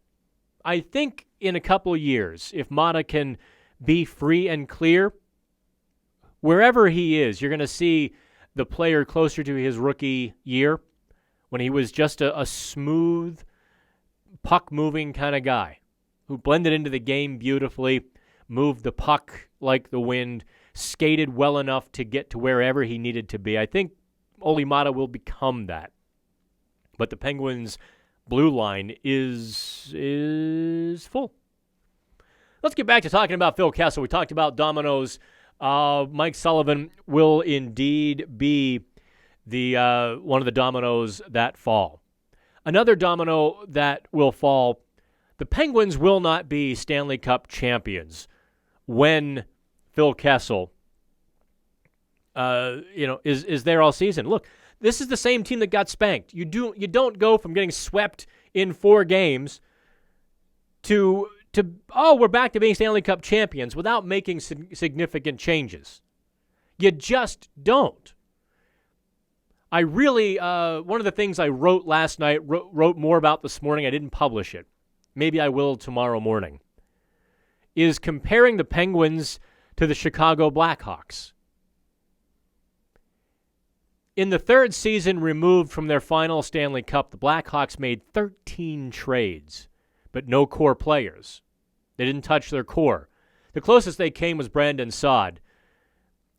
I think in a couple of years, if Mata can be free and clear, wherever he is, you're going to see the player closer to his rookie year when he was just a smooth, puck-moving kind of guy who blended into the game beautifully, moved the puck like the wind, skated well enough to get to wherever he needed to be. I think Olli Mata will become that. But the Penguins' blue line is full. Let's get back to talking about Phil Kessel. We talked about dominoes. Mike Sullivan will indeed be the one of the dominoes that fall. Another domino that will fall, the Penguins will not be Stanley Cup champions when Phil Kessel is there all season. Look, this is the same team that got spanked. You don't go from getting swept in 4 games to we're back to being Stanley Cup champions without making significant changes. You just don't. I really, one of the things I wrote last night, wrote more about this morning, I didn't publish it. Maybe I will tomorrow morning, is comparing the Penguins to the Chicago Blackhawks. In the 3rd season removed from their final Stanley Cup, the Blackhawks made 13 trades, but no core players. They didn't touch their core. The closest they came was Brandon Saad,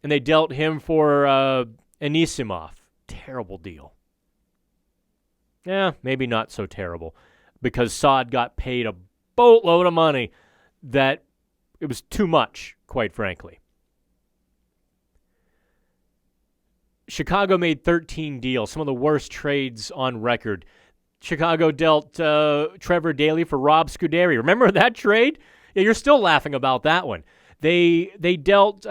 and they dealt him for Anisimov. Terrible deal. Yeah, maybe not so terrible, because Saad got paid a boatload of money that it was too much, quite frankly. Chicago made 13 deals, some of the worst trades on record. Chicago dealt Trevor Daley for Rob Scuderi. Remember that trade? Yeah, you're still laughing about that one. They dealt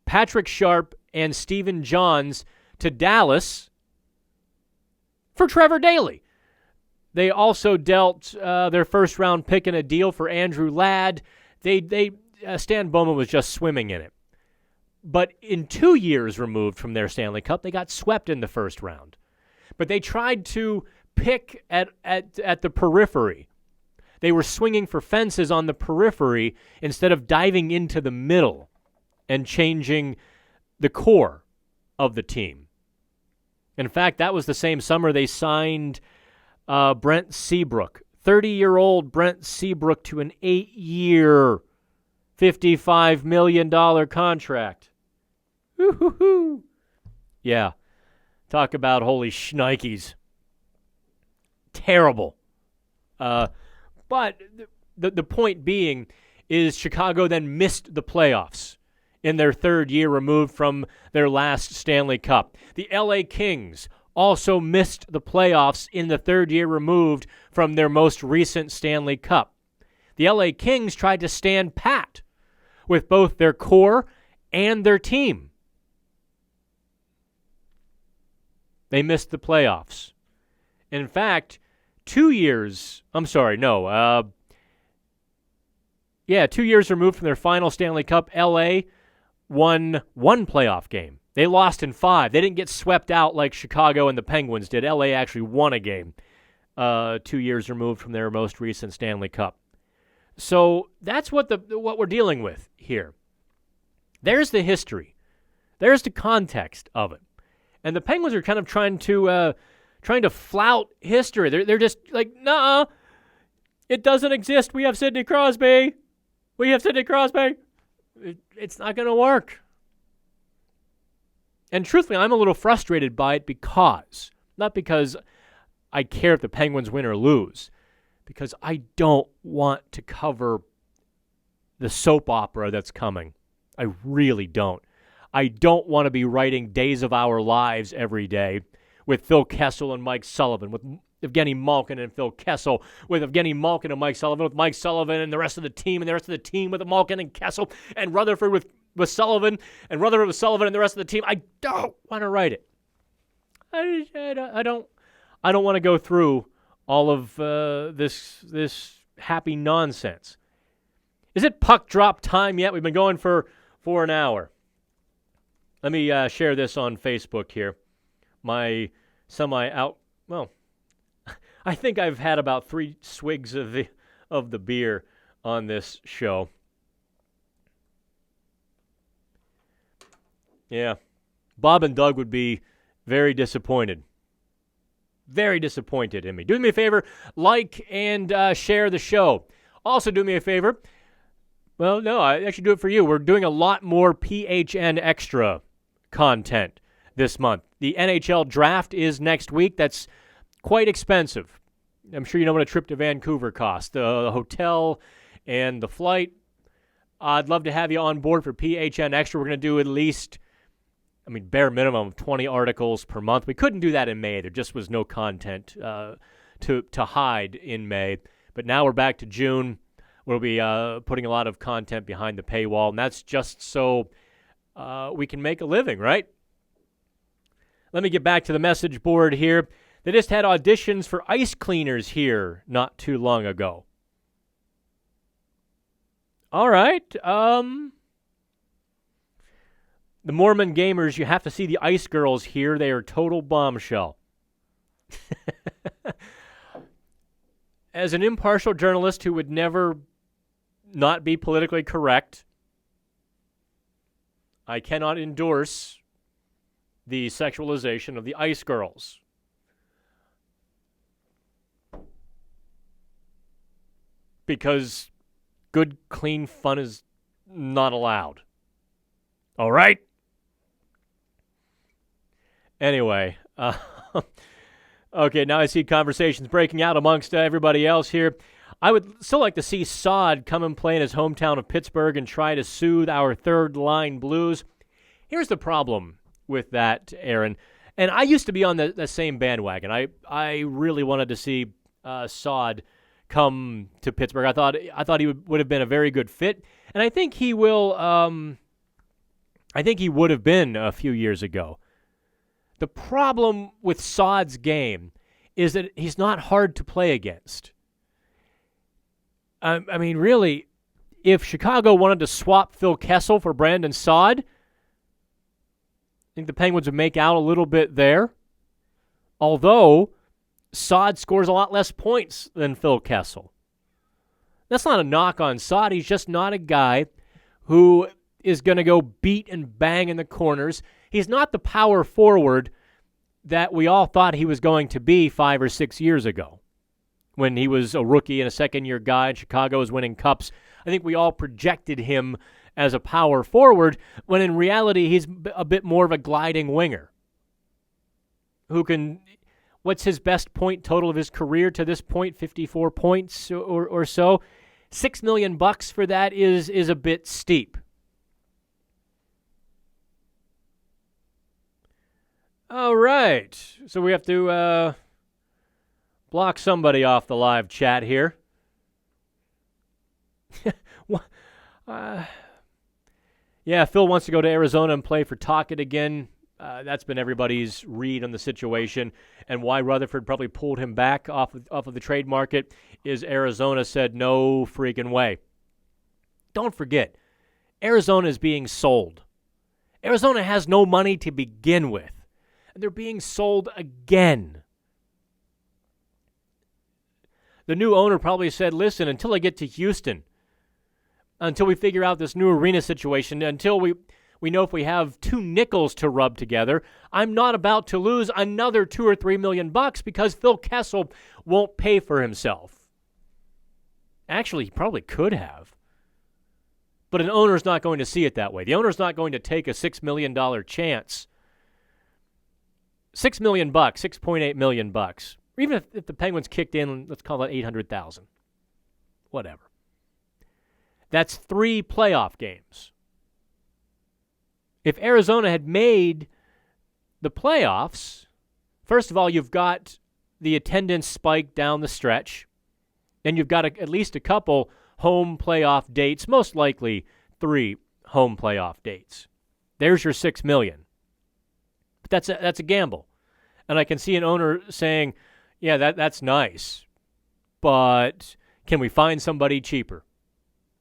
Patrick Sharp and Stephen Johns to Dallas for Trevor Daley. They also dealt their first-round pick in a deal for Andrew Ladd. Stan Bowman was just swimming in it. But in 2 years removed from their Stanley Cup, they got swept in the first round. But they tried to pick at the periphery. They were swinging for fences on the periphery instead of diving into the middle and changing the core of the team. In fact, that was the same summer they signed Brent Seabrook, 30-year-old Brent Seabrook, to an 8-year, $55 million contract. Woo-hoo-hoo. Yeah. Talk about holy shnikes. Terrible. But the point being is Chicago then missed the playoffs in their 3rd year removed from their last Stanley Cup. The LA Kings also missed the playoffs in the 3rd year removed from their most recent Stanley Cup. The LA Kings tried to stand pat with both their core and their team. They missed the playoffs. In fact, 2 years, 2 years removed from their final Stanley Cup, LA won one playoff game. They lost in 5. They didn't get swept out like Chicago and the Penguins did. LA actually won a game 2 years removed from their most recent Stanley Cup. So that's what we're dealing with here. There's the history. There's the context of it. And the Penguins are kind of trying to flout history. They're just like, nah, it doesn't exist. We have Sidney Crosby. It's not going to work. And truthfully, I'm a little frustrated by it not because I care if the Penguins win or lose, because I don't want to cover the soap opera that's coming. I really don't. I don't want to be writing Days of Our Lives every day with Phil Kessel and Mike Sullivan, with Evgeny Malkin and Phil Kessel, with Evgeny Malkin and Mike Sullivan, with Mike Sullivan and the rest of the team, and the rest of the team with Malkin and Kessel, and Rutherford with Sullivan, and Rutherford with Sullivan and the rest of the team. I don't want to write it. I don't want to go through all of this happy nonsense. Is it puck drop time yet? We've been going for an hour. Let me share this on Facebook here. My I think I've had about 3 swigs of the beer on this show. Yeah. Bob and Doug would be very disappointed. Very disappointed in me. Do me a favor, like and share the show. Also do me a favor. Well, no, I actually do it for you. We're doing a lot more PHN Extra content this month. The NHL draft is next week. That's quite expensive. I'm sure you know what a trip to Vancouver costs. The hotel and the flight. I'd love to have you on board for PHN Extra. We're going to do at least, bare minimum of 20 articles per month. We couldn't do that in May. There just was no content to hide in May. But now we're back to June. We'll be putting a lot of content behind the paywall, and that's just so we can make a living, right? Let me get back to the message board here. They just had auditions for ice cleaners here not too long ago. All right. The Mormon gamers, you have to see the ice girls here. They are total bombshell. As an impartial journalist who would never not be politically correct, I cannot endorse the sexualization of the ice girls. Because good, clean fun is not allowed. All right? Anyway, okay, now I see conversations breaking out amongst everybody else here. I would still like to see Sod come and play in his hometown of Pittsburgh and try to soothe our third-line blues. Here's the problem with that, Aaron. And I used to be on the same bandwagon. I really wanted to see Sod come to Pittsburgh. I thought he would have been a very good fit, and I think he will. I think he would have been a few years ago. The problem with Sod's game is that he's not hard to play against. Really, if Chicago wanted to swap Phil Kessel for Brandon Saad, I think the Penguins would make out a little bit there. Although Saad scores a lot less points than Phil Kessel. That's not a knock on Saad. He's just not a guy who is going to go beat and bang in the corners. He's not the power forward that we all thought he was going to be 5 or 6 years ago when he was a rookie and a second-year guy and Chicago was winning cups. I think we all projected him as a power forward when in reality he's a bit more of a gliding winger who can... What's his best point total of his career to this point? 54 points or so. $6 million for that is a bit steep. All right. So we have to block somebody off the live chat here. Yeah, Phil wants to go to Arizona and play for Tocchet again. That's been everybody's read on the situation, and why Rutherford probably pulled him back off of the trade market is Arizona said no freaking way. Don't forget, Arizona is being sold. Arizona has no money to begin with, and they're being sold again. The new owner probably said, listen, until I get to Houston, until we figure out this new arena situation, until we know if we have two nickels to rub together, I'm not about to lose another $2 or $3 million because Phil Kessel won't pay for himself. Actually, he probably could have. But an owner's not going to see it that way. The owner's not going to take a $6 million chance. $6 million, $6.8 million. Even if the Penguins kicked in, let's call it $800,000. Whatever. That's 3 playoff games. If Arizona had made the playoffs, first of all, you've got the attendance spike down the stretch. Then you've got at least a couple home playoff dates, most likely 3 home playoff dates. There's your $6 million. But that's a gamble. And I can see an owner saying, yeah, that's nice, but can we find somebody cheaper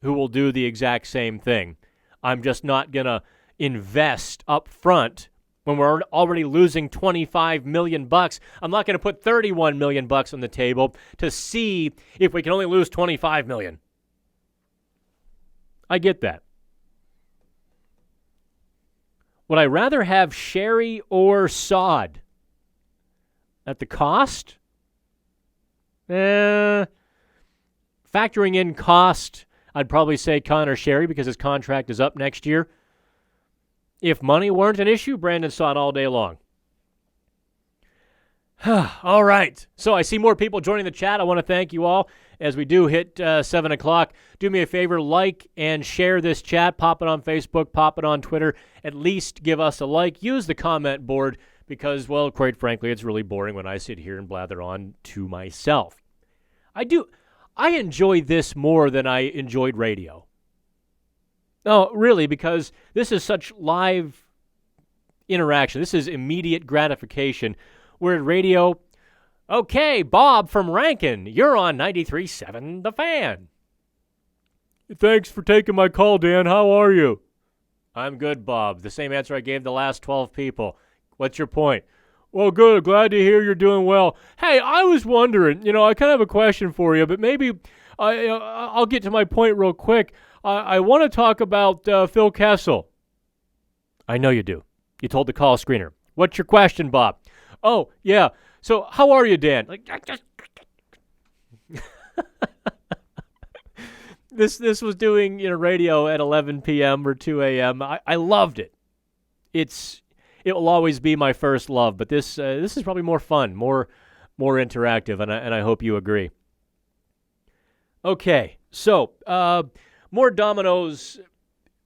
who will do the exact same thing? I'm just not going to invest up front when we're already losing $25 million. I'm not going to put $31 million on the table to see if we can only lose $25 million. I get that. Would I rather have Sherry or Sod? At the cost? Factoring in cost, I'd probably say Connor Sherry because his contract is up next year. If money weren't an issue, Brandon Sod all day long. All right. So I see more people joining the chat. I want to thank you all as we do hit 7 o'clock. Do me a favor, like and share this chat. Pop it on Facebook, pop it on Twitter. At least give us a like. Use the comment board because, well, quite frankly, it's really boring when I sit here and blather on to myself. I enjoy this more than I enjoyed radio. No, really, because this is such live interaction. This is immediate gratification. Where at radio, okay, Bob from Rankin, you're on 93.7 The Fan. Thanks for taking my call, Dan. How are you? I'm good, Bob. The same answer I gave the last 12 people. What's your point? Well, good. Glad to hear you're doing well. Hey, I was wondering, I kind of have a question for you, but maybe I'll get to my point real quick. I want to talk about Phil Kessel. I know you do. You told the call screener. What's your question, Bob? Oh, yeah. So how are you, Dan? This was doing radio at 11 p.m. or 2 a.m. I loved it. It will always be my first love, but this is probably more fun, more interactive, and I hope you agree. Okay, so more dominoes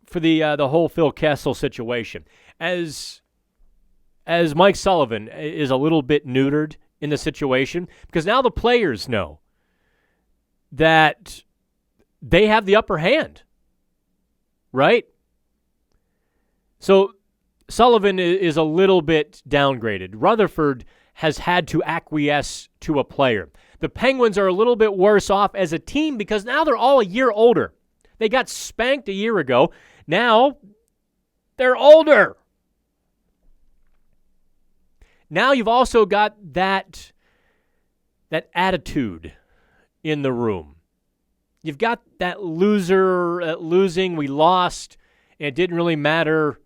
for the whole Phil Kessel situation. As Mike Sullivan is a little bit neutered in the situation, because now the players know that they have the upper hand, right? So Sullivan is a little bit downgraded. Rutherford has had to acquiesce to a player. The Penguins are a little bit worse off as a team because now they're all a year older. They got spanked a year ago. Now they're older. Now you've also got that attitude in the room. You've got that losing, we lost, and it didn't really matter.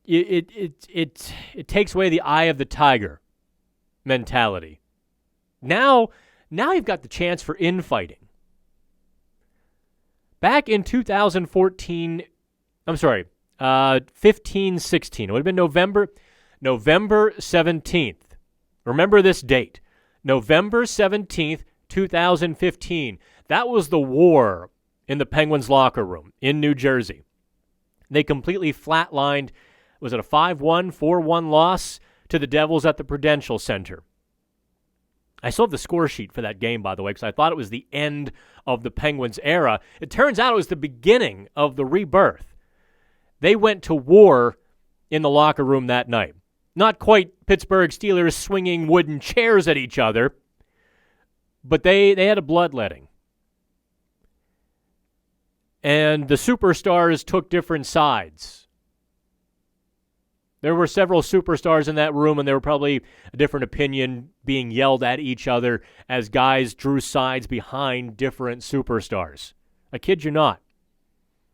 It takes away the eye of the tiger mentality. Now you've got the chance for infighting. Back in 2014, 15-16, it would have been November 17th. Remember this date. November 17th, 2015. That was the war in the Penguins locker room in New Jersey. They completely flatlined. Was it a 5-1, 4-1 loss to the Devils at the Prudential Center? I still have the score sheet for that game, by the way, because I thought it was the end of the Penguins era. It turns out it was the beginning of the rebirth. They went to war in the locker room that night. Not quite Pittsburgh Steelers swinging wooden chairs at each other, but they had a bloodletting. And the superstars took different sides. There were several superstars in that room, and there were probably a different opinion being yelled at each other as guys drew sides behind different superstars. I kid you not.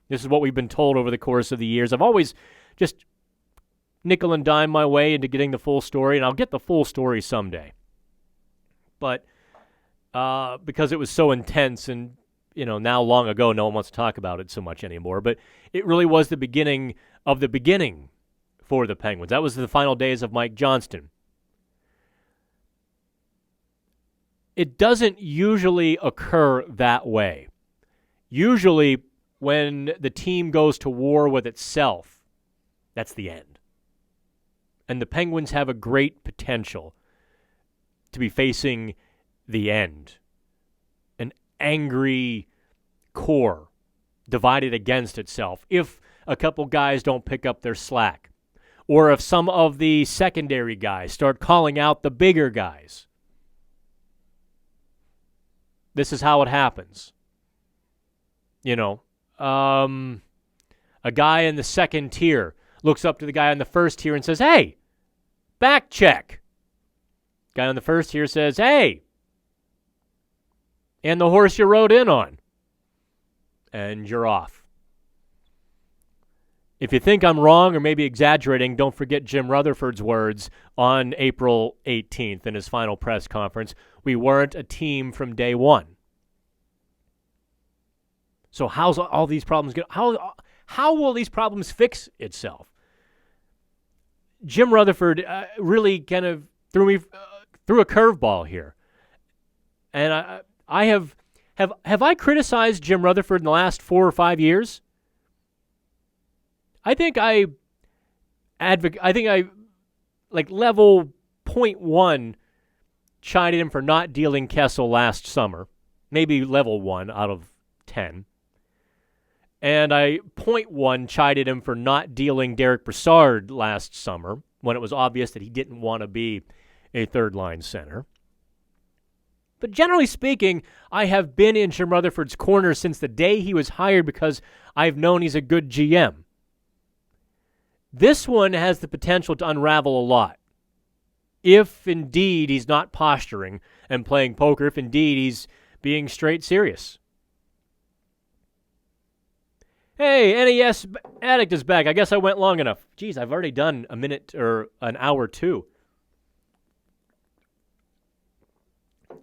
This is what we've been told over the course of the years. I've always just nickel and dime my way into getting the full story, and I'll get the full story someday. But because it was so intense and, now long ago, no one wants to talk about it so much anymore. But it really was the beginning of the beginning for the Penguins. That was the final days of Mike Johnston. It doesn't usually occur that way. Usually, when the team goes to war with itself, that's the end. And the Penguins have a great potential to be facing the end. An angry core divided against itself if a couple guys don't pick up their slack. Or if some of the secondary guys start calling out the bigger guys. This is how it happens. A guy in the second tier looks up to the guy in the first tier and says, "Hey, back check." Guy on the first tier says, "Hey, and the horse you rode in on." And you're off. If you think I'm wrong or maybe exaggerating, don't forget Jim Rutherford's words on April 18th in his final press conference. We weren't a team from day one. So how's all these problems going? How will these problems fix itself? Jim Rutherford really kind of threw a curveball here, and I have I criticized Jim Rutherford in the last 4 or 5 years? I think I level 0.1 chided him for not dealing Kessel last summer, maybe level 1 out of 10. And I 0.1 chided him for not dealing Derek Brassard last summer when it was obvious that he didn't want to be a third-line center. But generally speaking, I have been in Jim Rutherford's corner since the day he was hired because I've known he's a good GM. This one has the potential to unravel a lot. If indeed he's not posturing and playing poker, if indeed he's being straight serious. Hey, NES Addict is back. I guess I went long enough. Geez, I've already done a minute or an hour too.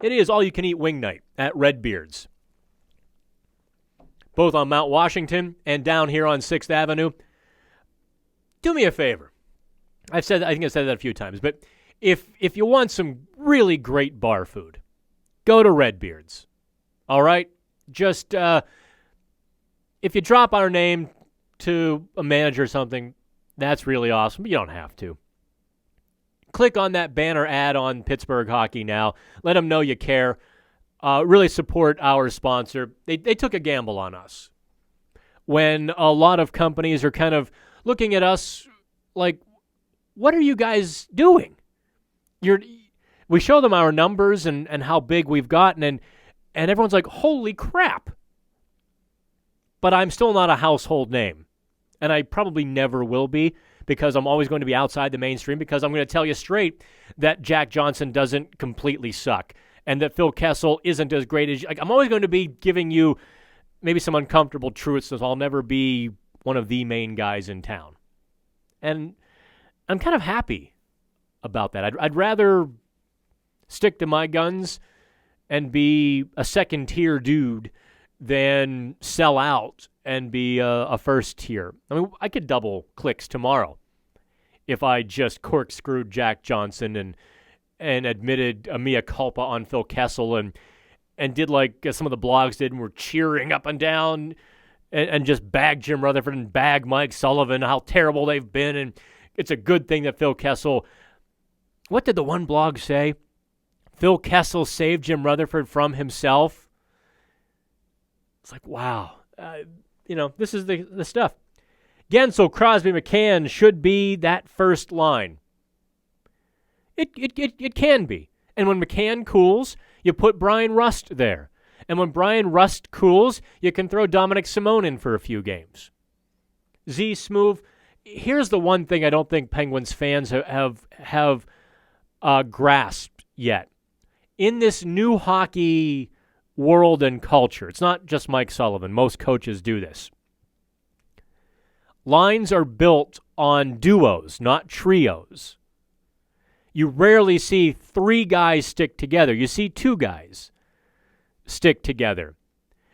It is all-you-can-eat wing night at Redbeard's. Both on Mount Washington and down here on 6th Avenue. Do me a favor. I think I've said that a few times, but if you want some really great bar food, go to Redbeard's. All right? Just, if you drop our name to a manager or something, that's really awesome, but you don't have to. Click on that banner ad on Pittsburgh Hockey Now. Let them know you care. Really support our sponsor. They took a gamble on us. When a lot of companies are kind of looking at us like, what are you guys doing? We show them our numbers and how big we've gotten, and everyone's like, holy crap. But I'm still not a household name. And I probably never will be because I'm always going to be outside the mainstream because I'm going to tell you straight that Jack Johnson doesn't completely suck and that Phil Kessel isn't as great as... I'm always going to be giving you maybe some uncomfortable truths, so I'll never be one of the main guys in town. And I'm kind of happy about that. I'd rather stick to my guns and be a second-tier dude than sell out and be a first tier. I mean, I could double clicks tomorrow if I just corkscrewed Jack Johnson and admitted a mea culpa on Phil Kessel and did like some of the blogs did and were cheering up and down and just bag Jim Rutherford and bag Mike Sullivan, how terrible they've been, and it's a good thing that Phil Kessel... What did the one blog say? Phil Kessel saved Jim Rutherford from himself. It's like, wow. This is the stuff. Gensel, Crosby, McCann should be that first line. It can be. And when McCann cools, you put Brian Rust there. And when Brian Rust cools, you can throw Dominic Simone in for a few games. Z Smoove, here's the one thing I don't think Penguins fans have grasped yet. In this new hockey world and culture, it's not just Mike Sullivan. Most coaches do this. Lines are built on duos, not trios. You rarely see 3 guys stick together. You see 2 guys stick together.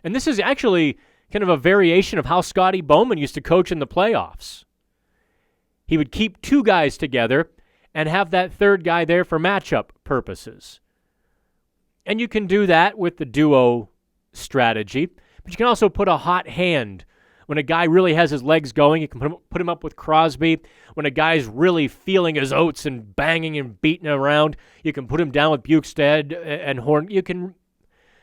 And this is actually kind of a variation of how Scotty Bowman used to coach in the playoffs. He would keep 2 guys together and have that third guy there for matchup purposes. And you can do that with the duo strategy, but you can also put a hot hand. When a guy really has his legs going, you can put him up with Crosby. When a guy's really feeling his oats and banging and beating around, you can put him down with Bukestad and Horn. You can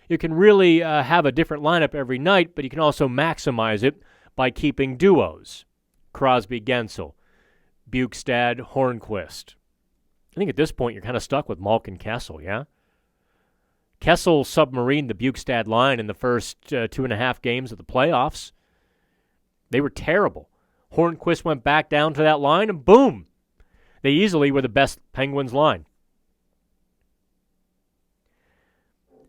really have a different lineup every night, but you can also maximize it by keeping duos. Crosby, Gensel, Bukestad, Hornquist. I think at this point you're kind of stuck with Malkin, Kessel, yeah? Kessel submarined the Bukestad line in the first 2.5 games of the playoffs. They were terrible. Hornquist went back down to that line, and boom! They easily were the best Penguins line.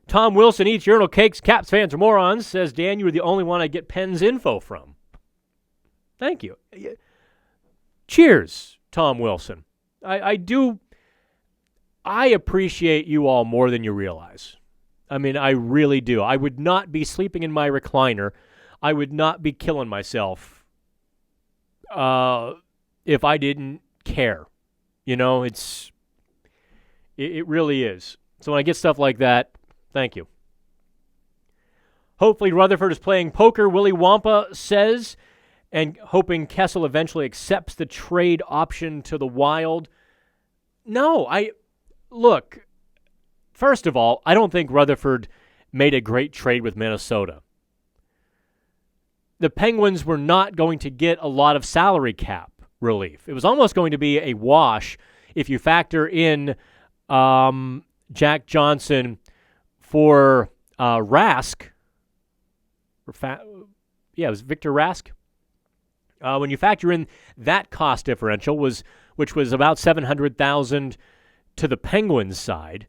Tom Wilson eats urinal cakes. Caps fans are morons. Says, Dan, you were the only one I get Penn's info from. Thank you. Cheers, Tom Wilson. I appreciate you all more than you realize. I mean, I really do. I would not be sleeping in my recliner. I would not be killing myself if I didn't care. You know, it really is. So when I get stuff like that, thank you. Hopefully Rutherford is playing poker, Willie Wampa says, and hoping Kessel eventually accepts the trade option to the Wild. No, look, first of all, I don't think Rutherford made a great trade with Minnesota. The Penguins were not going to get a lot of salary cap relief. It was almost going to be a wash if you factor in Jack Johnson for Rask. It was Victor Rask. When you factor in that cost differential, which was about $700,000 to the Penguins side,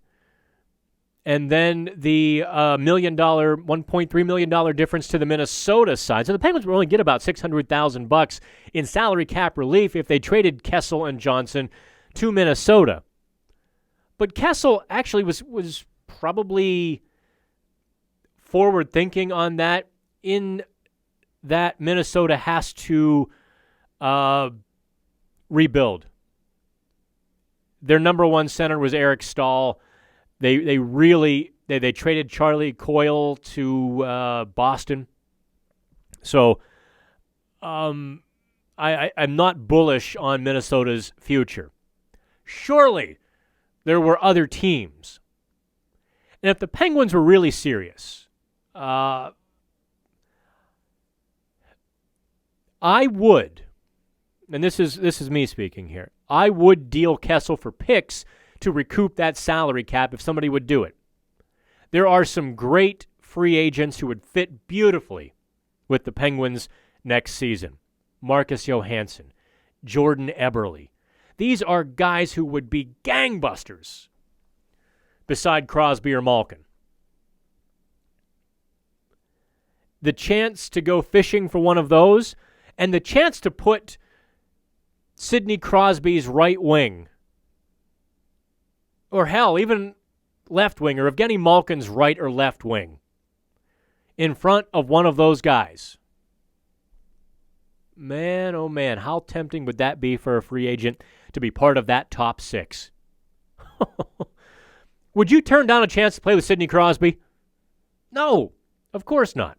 and then the $1.3 million difference to the Minnesota side. So the Penguins would only get about $600,000 in salary cap relief if they traded Kessel and Johnson to Minnesota. But Kessel actually was probably forward thinking on that, in that Minnesota has to rebuild. Their number one center was Eric Stahl. They traded Charlie Coyle to Boston. So I'm not bullish on Minnesota's future. Surely there were other teams. And if the Penguins were really serious, I would, and this is me speaking here, I would deal Kessel for picks to recoup that salary cap if somebody would do it. There are some great free agents who would fit beautifully with the Penguins next season. Marcus Johansson, Jordan Eberle. These are guys who would be gangbusters beside Crosby or Malkin. The chance to go fishing for one of those, and the chance to put Sidney Crosby's right wing, or hell, even left wing, or Evgeny Malkin's right or left wing, in front of one of those guys. Man, oh man, how tempting would that be for a free agent to be part of that top 6? Would you turn down a chance to play with Sidney Crosby? No, of course not.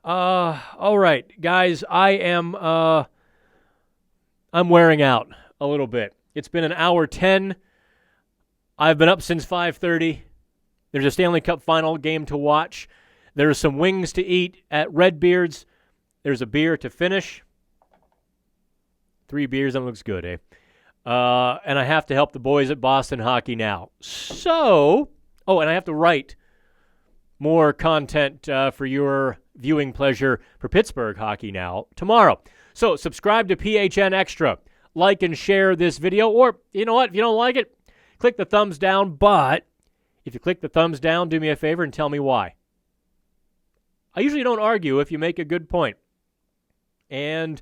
All right, guys, I'm wearing out a little bit. It's been an hour 10. I've been up since 5:30. There's a Stanley Cup final game to watch. There's some wings to eat at Redbeard's. There's a beer to finish. 3 beers, that looks good, eh? And I have to help the boys at Boston Hockey Now. So, and I have to write more content for your viewing pleasure for Pittsburgh Hockey Now tomorrow. So, subscribe to PHN Extra. Like and share this video. Or, you know what? If you don't like it, click the thumbs down. But if you click the thumbs down, do me a favor and tell me why. I usually don't argue if you make a good point. And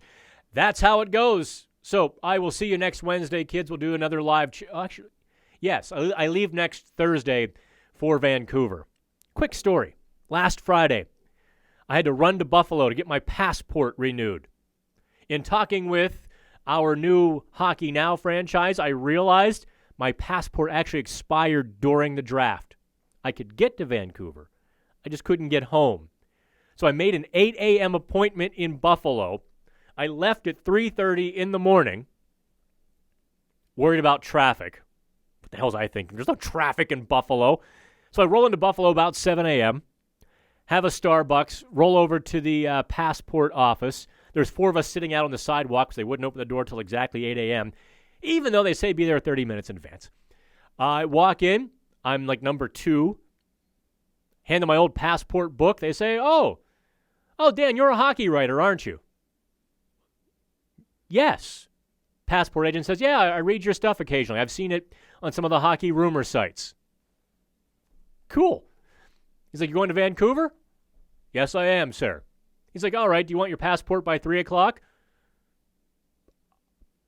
that's how it goes. So I will see you next Wednesday, kids. We'll do another live. Actually, yes, I leave next Thursday for Vancouver. Quick story. Last Friday, I had to run to Buffalo to get my passport renewed. In talking with our new Hockey Now franchise, I realized my passport actually expired during the draft. I could get to Vancouver. I just couldn't get home. So I made an 8 a.m. appointment in Buffalo. I left at 3:30 in the morning, worried about traffic. What the hell was I thinking? There's no traffic in Buffalo. So I roll into Buffalo about 7 a.m., have a Starbucks, roll over to the passport office. There's 4 of us sitting out on the sidewalk because they wouldn't open the door till exactly 8 a.m., even though they say be there 30 minutes in advance. I walk in. I'm like number 2. Hand them my old passport book. They say, oh, Dan, you're a hockey writer, aren't you? Yes. Passport agent says, yeah, I read your stuff occasionally. I've seen it on some of the hockey rumor sites. Cool. He's like, you going to Vancouver? Yes, I am, sir. He's like, all right, do you want your passport by 3 o'clock?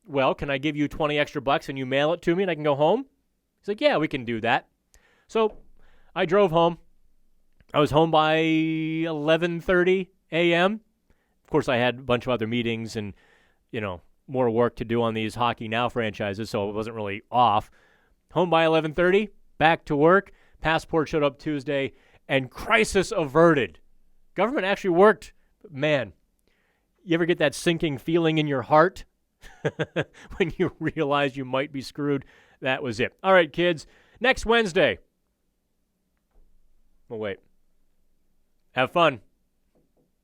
Well, can I give you 20 extra bucks and you mail it to me and I can go home? He's like, yeah, we can do that. So I drove home. I was home by 11:30 a.m. Of course, I had a bunch of other meetings and, more work to do on these Hockey Now franchises, so it wasn't really off. Home by 11:30, back to work. Passport showed up Tuesday, and crisis averted. Government actually worked. Man, you ever get that sinking feeling in your heart when you realize you might be screwed? That was it. All right, kids, next Wednesday. Oh, wait. Have fun.